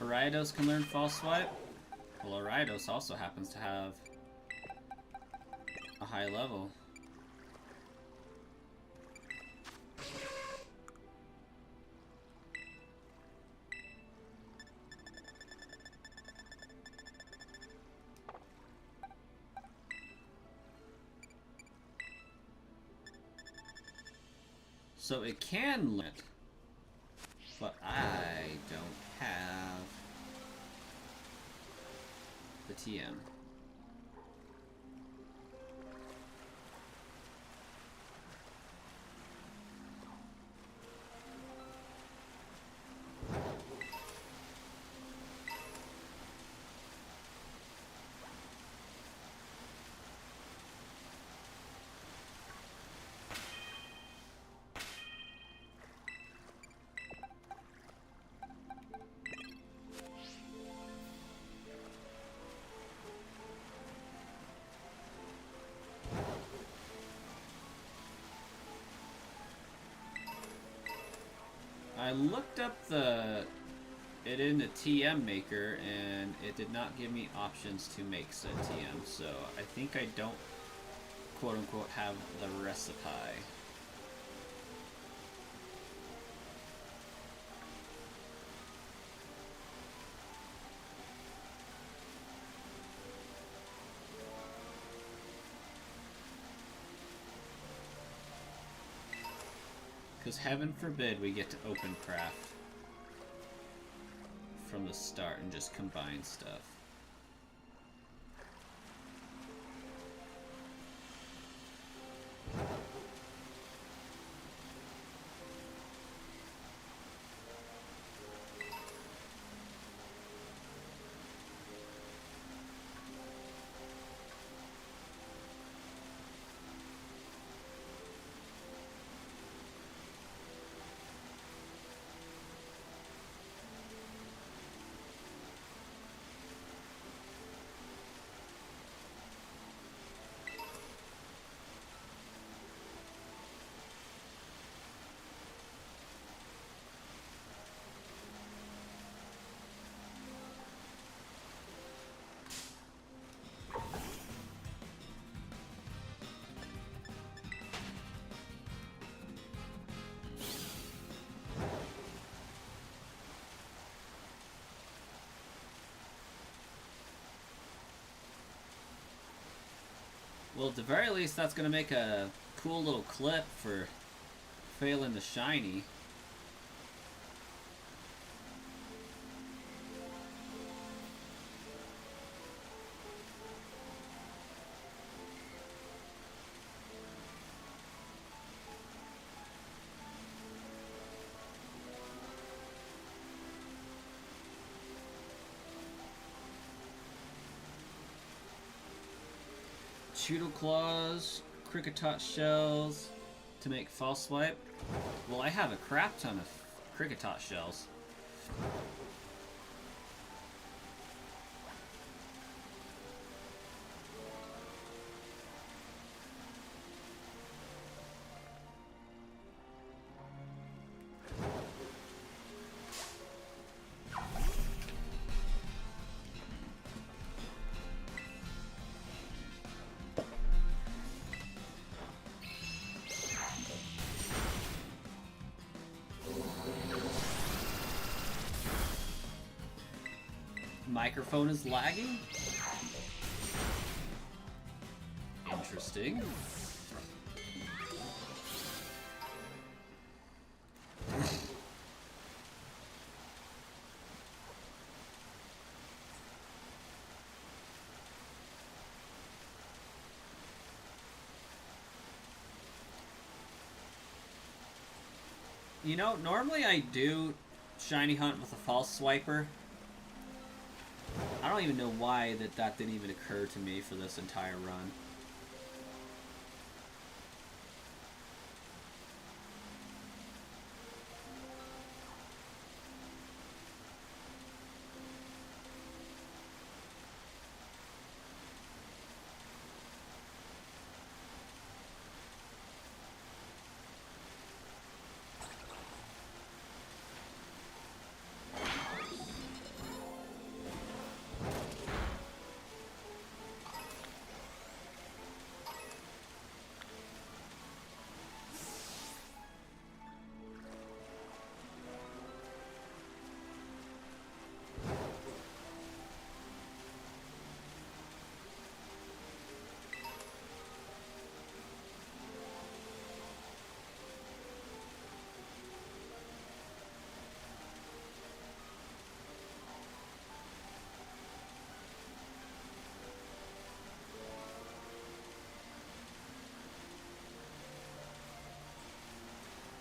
Ariados can learn False Swipe? Well, Ariados also happens to have a high level. So it can learn it, but I don't have the TM. I looked up it in the TM maker, and it did not give me options to make said TM, so I think I don't quote-unquote have the recipe. Because heaven forbid we get to open craft from the start and just combine stuff. Well, at the very least, that's going to make a cool little clip for failing the shiny. Choodle Claws, Cricketot Shells to make False Swipe. Well, I have a crap ton of Cricketot Shells. Microphone is lagging? Interesting. You know, normally I do shiny hunt with a false swiper. I don't even know why that didn't even occur to me for this entire run.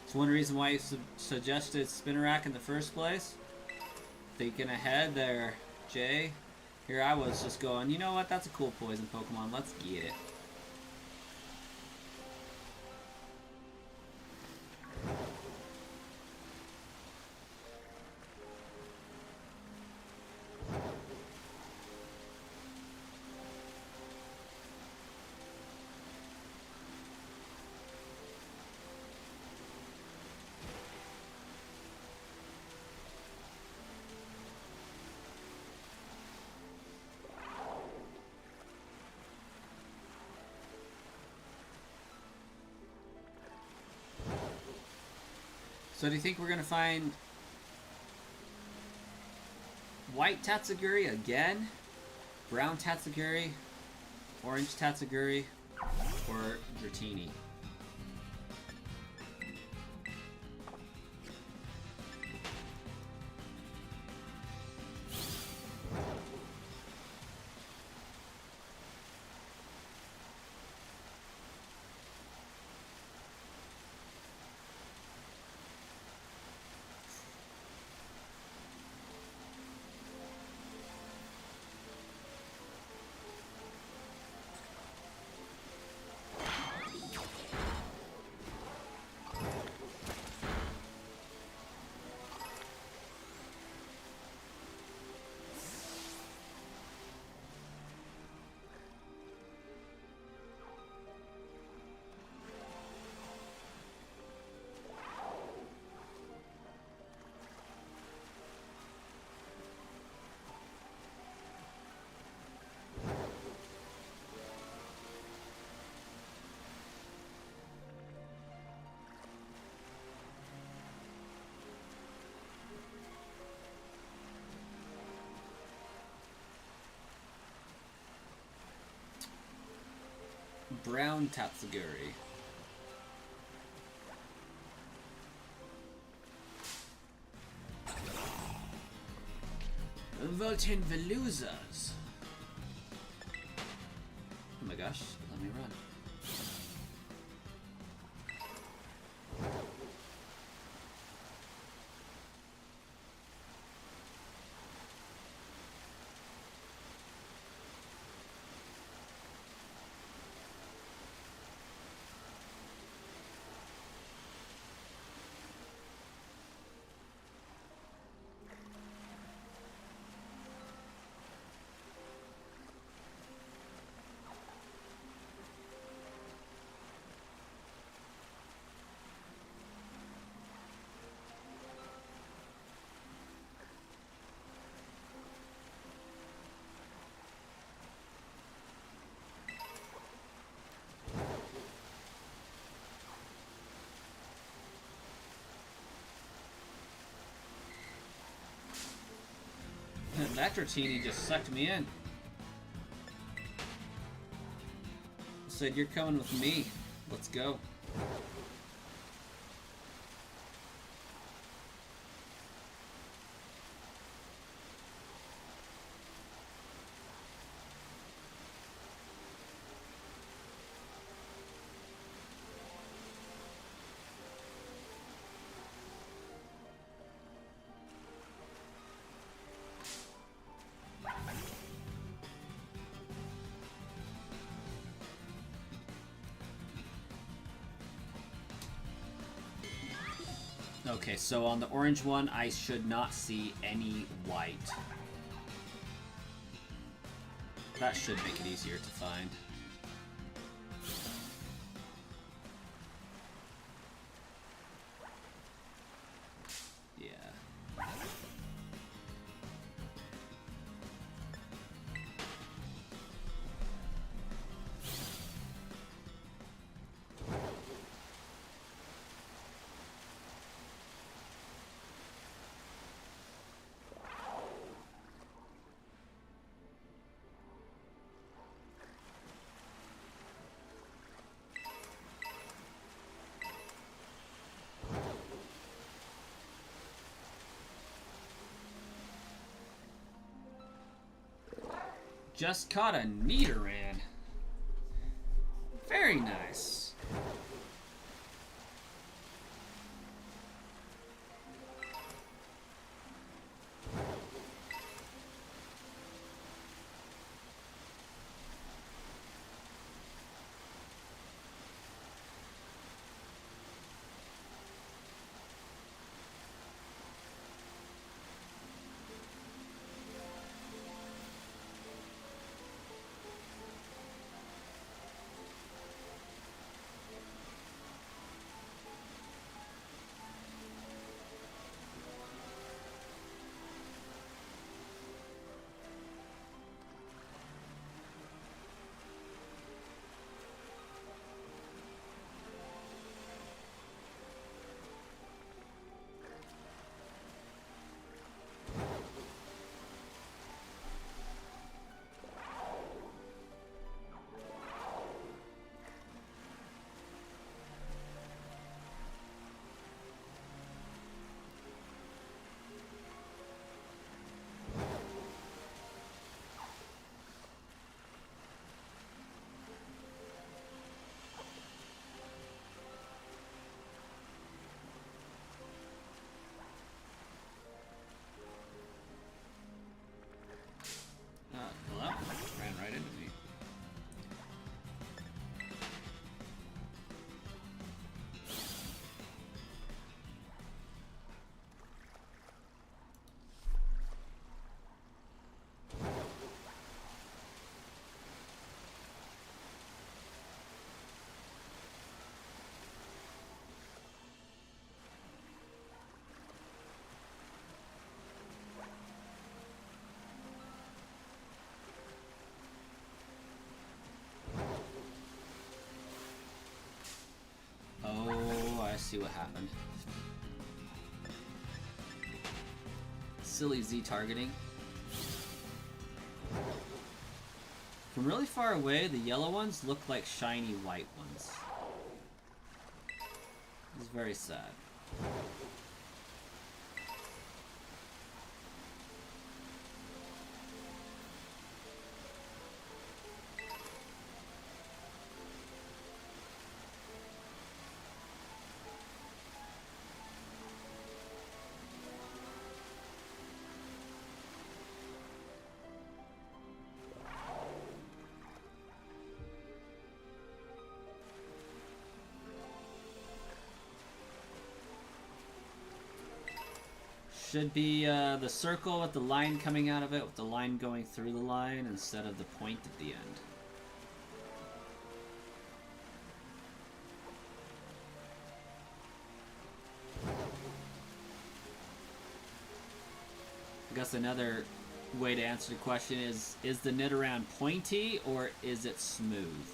It's one reason why you suggested Spinnerack in the first place. Thinking ahead there, Jay. Here I was just going, you know what, that's a cool poison Pokemon, let's get it. So do you think we're going to find white Tatsugiri again? Brown Tatsugiri? Orange Tatsugiri? Or Dratini? Brown Tatsugiri. Voltin Veluzas. Oh my gosh, let me run. That Dratini just sucked me in. Said, you're coming with me. Let's go. Okay, so on the orange one, I should not see any white. That should make it easier to find. Yeah. Just caught a Nidoran. Very nice. see what happened. Silly Z targeting. From really far away, the yellow ones look like shiny white ones. It's very sad. Should be the circle with the line coming out of it, with the line going through the line instead of the point at the end. I guess another way to answer the question is the Nidoran pointy or is it smooth?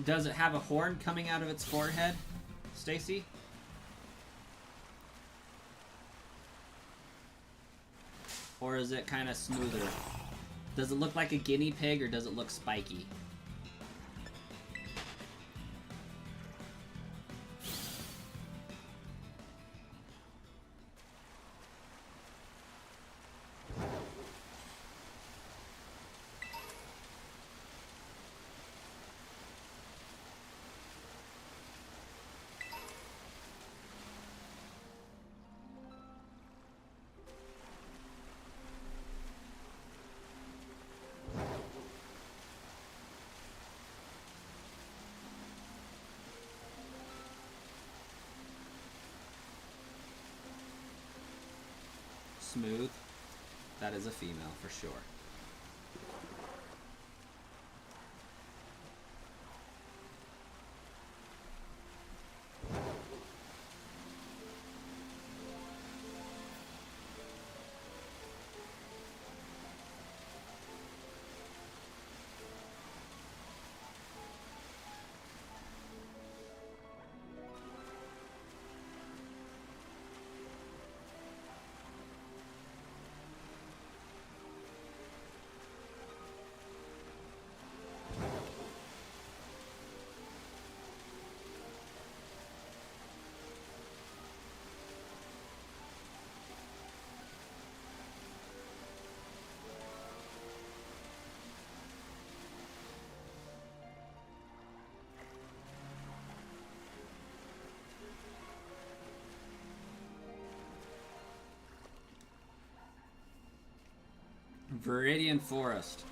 Does it have a horn coming out of its forehead, Stacy? Or is it kind of smoother? Does it look like a guinea pig or does it look spiky? Smooth. That is a female for sure. Viridian Forest.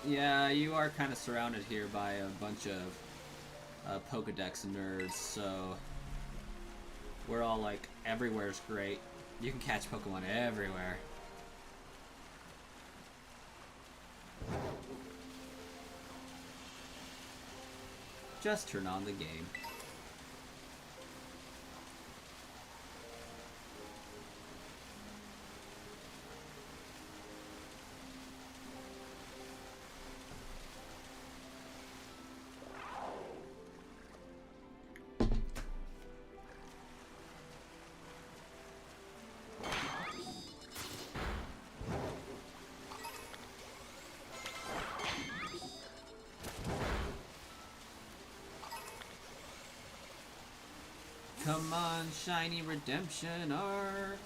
Yeah, you are kind of surrounded here by a bunch of Pokedex nerds, so we're all like, everywhere's great. You can catch Pokemon everywhere. Just turn on the game. Come on, Shiny Redemption Arc.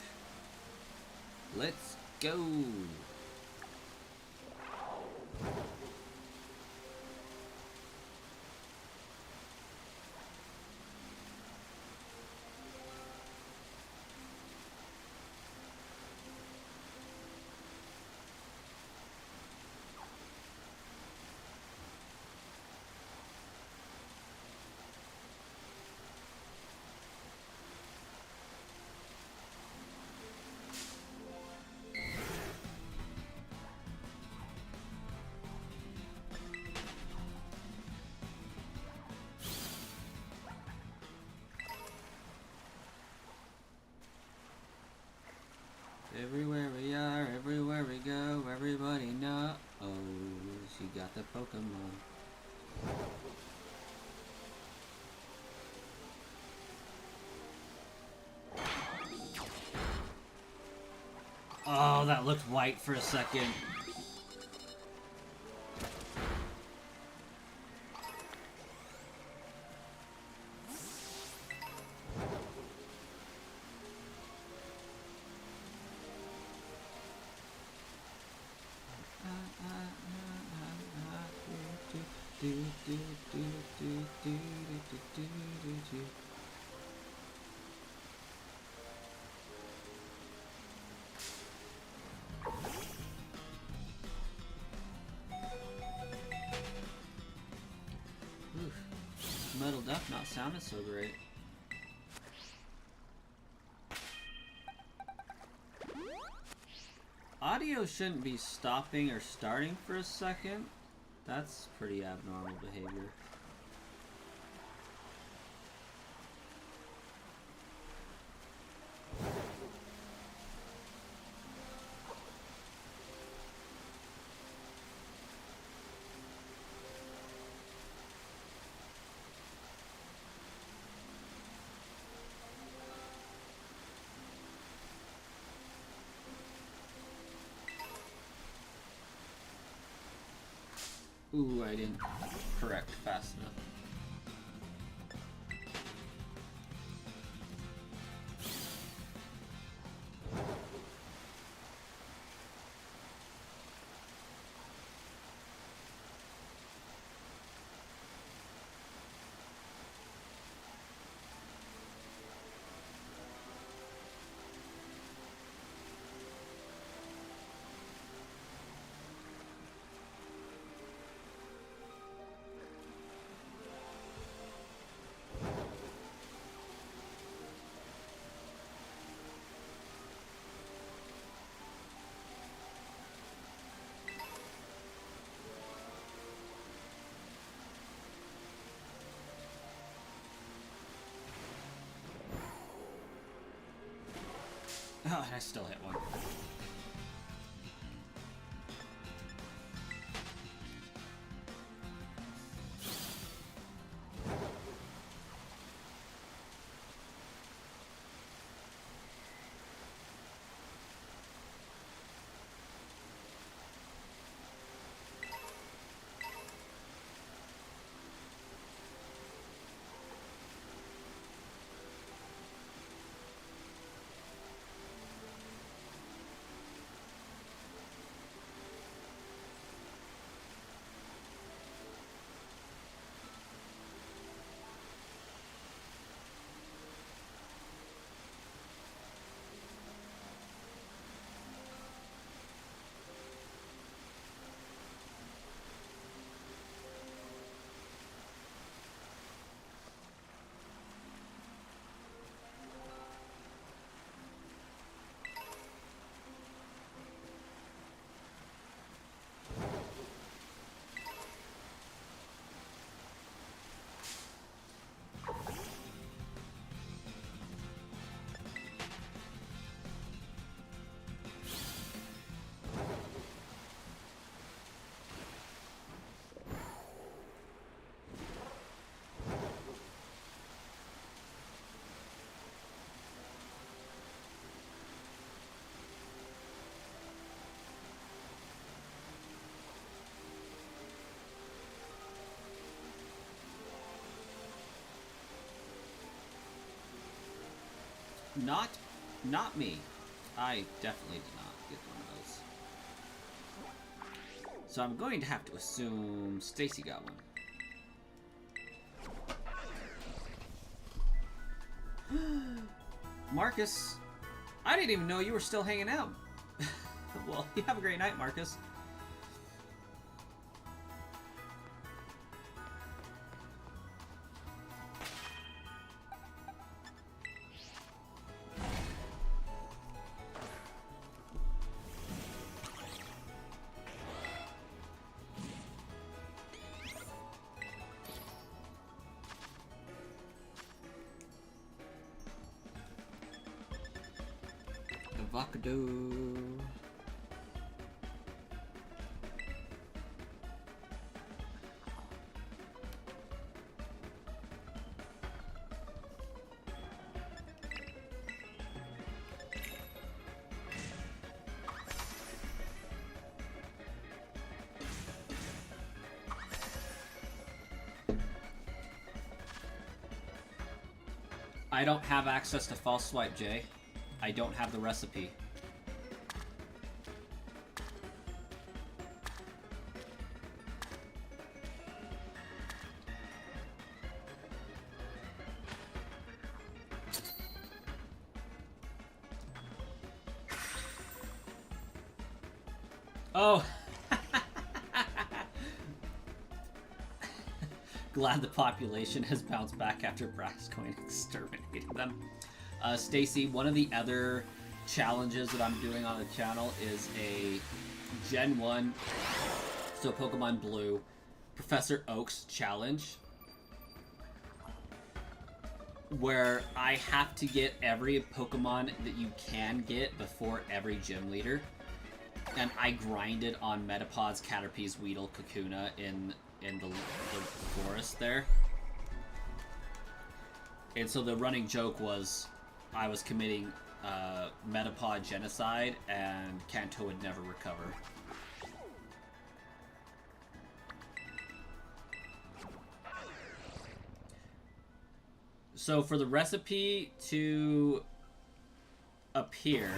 Let's go. Everywhere we are, everywhere we go, everybody knows you got the Pokemon. Oh, that looked white for a second. Metal Duck not sounding so great. Audio shouldn't be stopping or starting for a second. That's pretty abnormal behavior. Ooh, I didn't correct fast enough. Oh, I still hit one. Not me. I definitely did not get one of those. So I'm going to have to assume Stacy got one. Marcus, I didn't even know you were still hanging out. Well, you have a great night, Marcus. Vakado. I don't have access to False Swipe, Jay. I don't have the recipe. Oh! Glad the population has bounced back after Braxcoin exterminated them. Stacy, one of the other challenges that I'm doing on the channel is a Gen 1, so Pokemon Blue, Professor Oak's challenge, where I have to get every Pokemon that you can get before every gym leader. And I grinded on Metapods, Caterpies, Weedle, Kakuna in the forest there. And so the running joke was I was committing Metapod genocide and Kanto would never recover. So for the recipe to appear,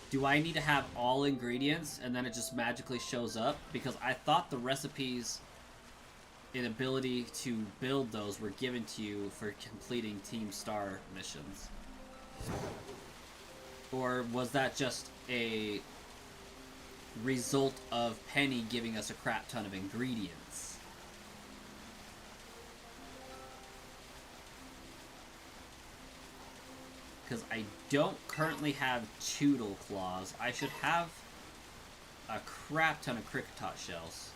do I need to have all ingredients and then it just magically shows up? Because I thought the recipes and ability to build those were given to you for completing Team Star missions. Or was that just a result of Penny giving us a crap ton of ingredients? Because I don't currently have Choodle Claws. I should have a crap ton of Cricketot shells.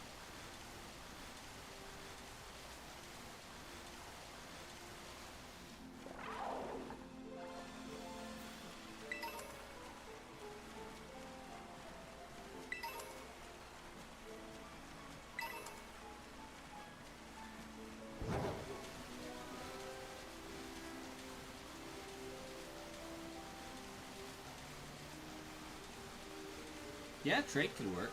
Yeah, trade could work.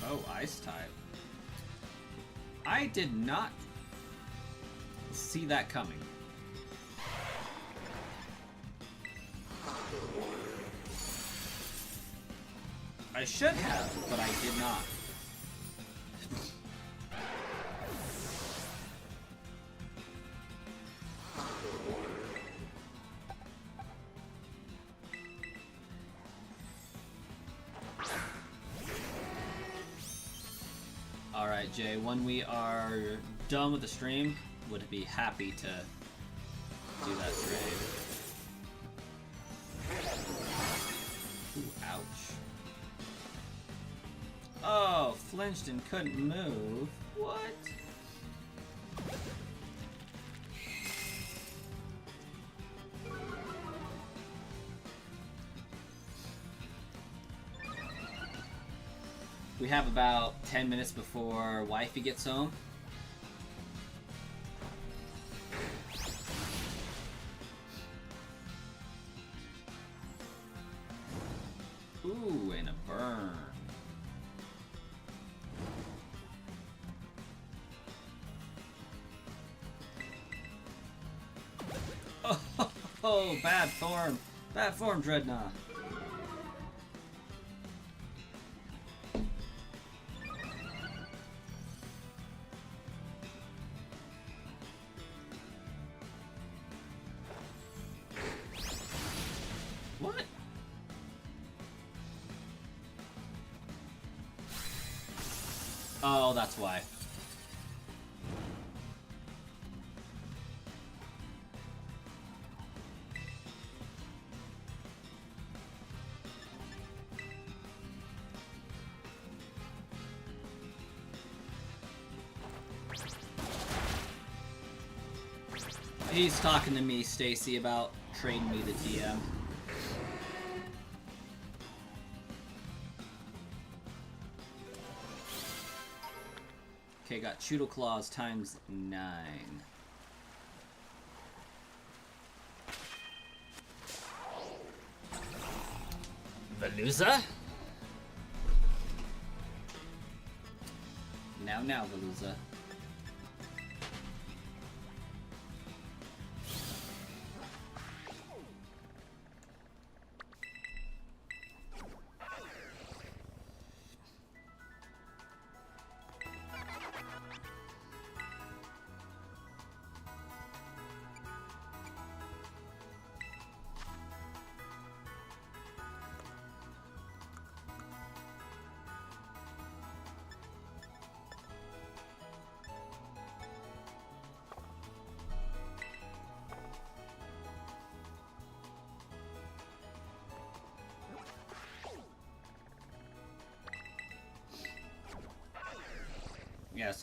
Oh, ice type. I did not see that coming. I should have, but I did not. Alright, Jay, when we are done with the stream, would be happy to do that trade. Ooh, ouch. Oh, flinched and couldn't move. What? We have about 10 minutes before wifey gets home. Ooh, and a burn. Oh, bad form. Bad form, Dreadnought. What? Oh, that's why. He's talking to me, Stacy, about trading me the TM. Okay, got Choodle Claws times 9. Veluza? Now, Veluza.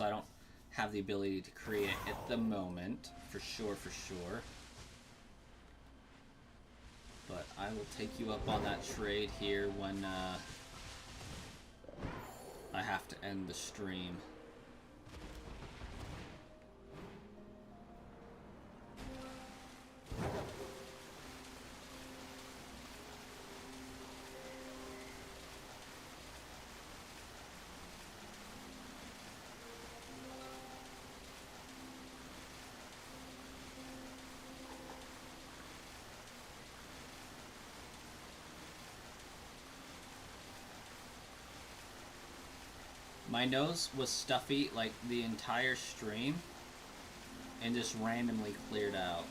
so I don't have the ability to create it at the moment, for sure. But I will take you up on that trade here when I have to end the stream. My nose was stuffy like the entire stream and just randomly cleared out.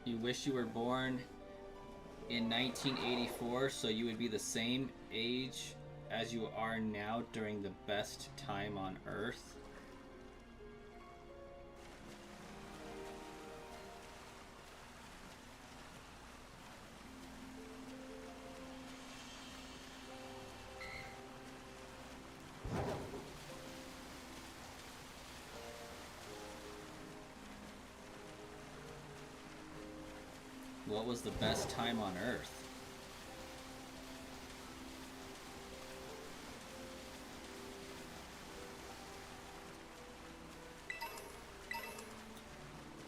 You wish you were born in 1984 so you would be the same age as you are now during the best time on Earth? What was the best time on Earth?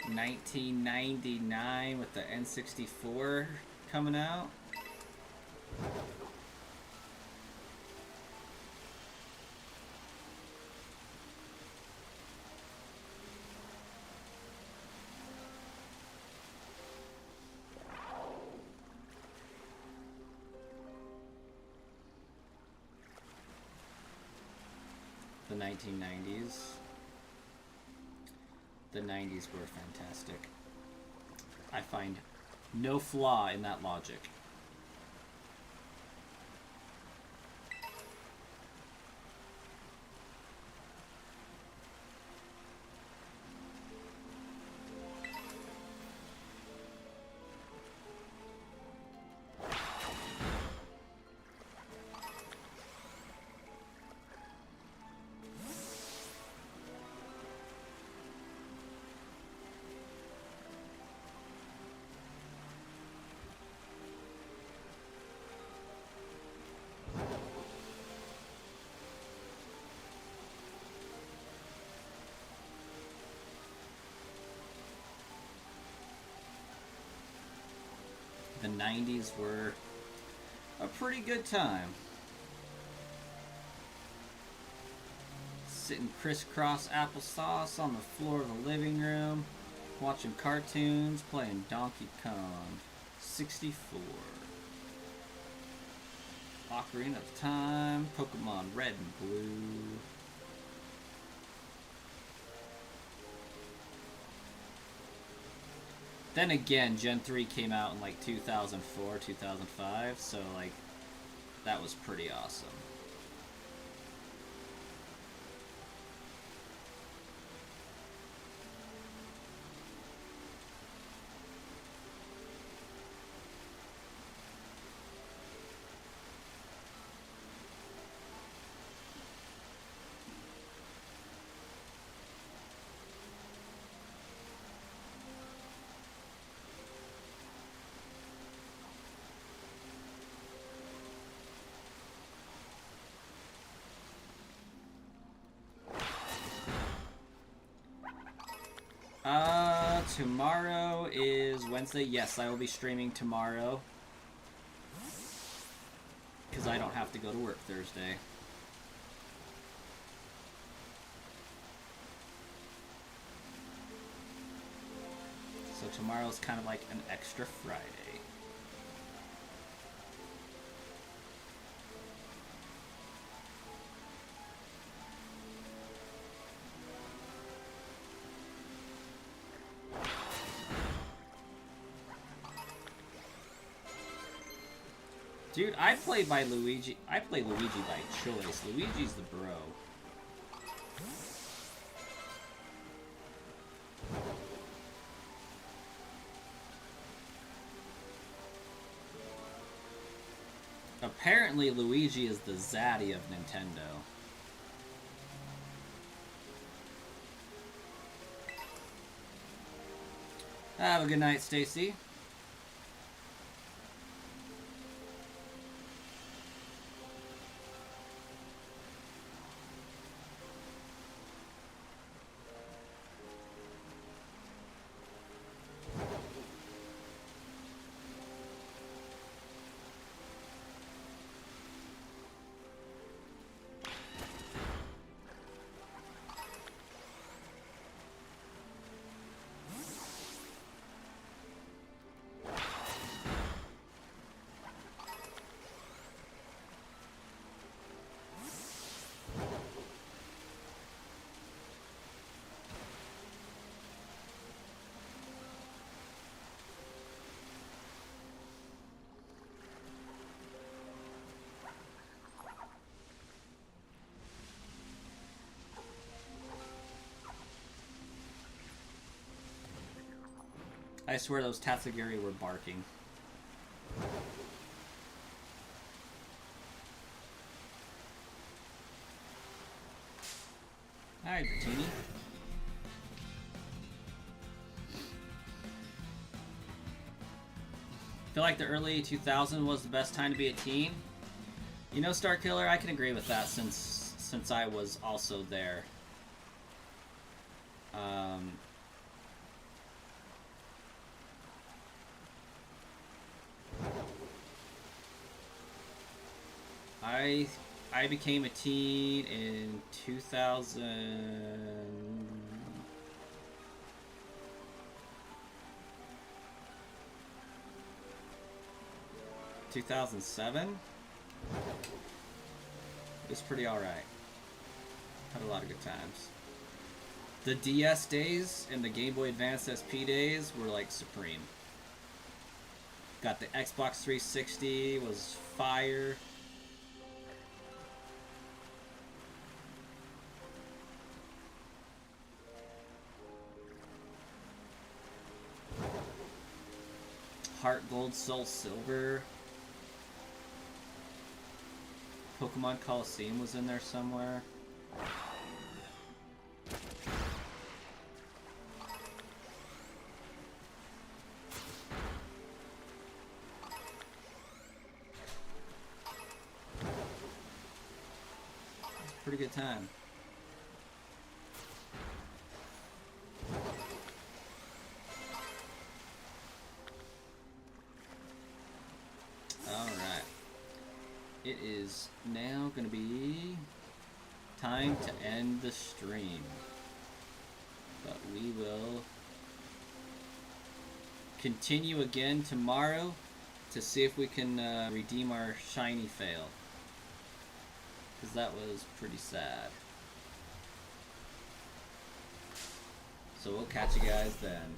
$1999 with the N64 coming out. The 1990s. The 90s were fantastic. I find no flaw in that logic. The 90s were a pretty good time. Sitting crisscross applesauce on the floor of the living room, watching cartoons, playing Donkey Kong 64. Ocarina of Time, Pokemon Red and Blue. Then again, Gen 3 came out in like 2004, 2005, so like that was pretty awesome. Tomorrow is Wednesday. Yes, I will be streaming tomorrow. Because I don't have to go to work Thursday. So tomorrow's kind of like an extra Friday. Dude, I play by Luigi. I play Luigi by choice. Luigi's the bro. Apparently, Luigi is the zaddy of Nintendo. Have a good night, Stacy. I swear those Tatsugiri were barking. Alright, Bertini. Feel like the early 2000s was the best time to be a teen. You know, Starkiller, I can agree with that since I was also there. I became a teen in 2007. It was pretty alright. Had a lot of good times. The DS days and the Game Boy Advance SP days were like supreme. Got the Xbox 360, was fire. Heart Gold, Soul Silver. Pokemon Coliseum was in there somewhere. It's a pretty good time. It is now going to be time to end the stream, but we will continue again tomorrow to see if we can redeem our shiny fail, because that was pretty sad. So we'll catch you guys then.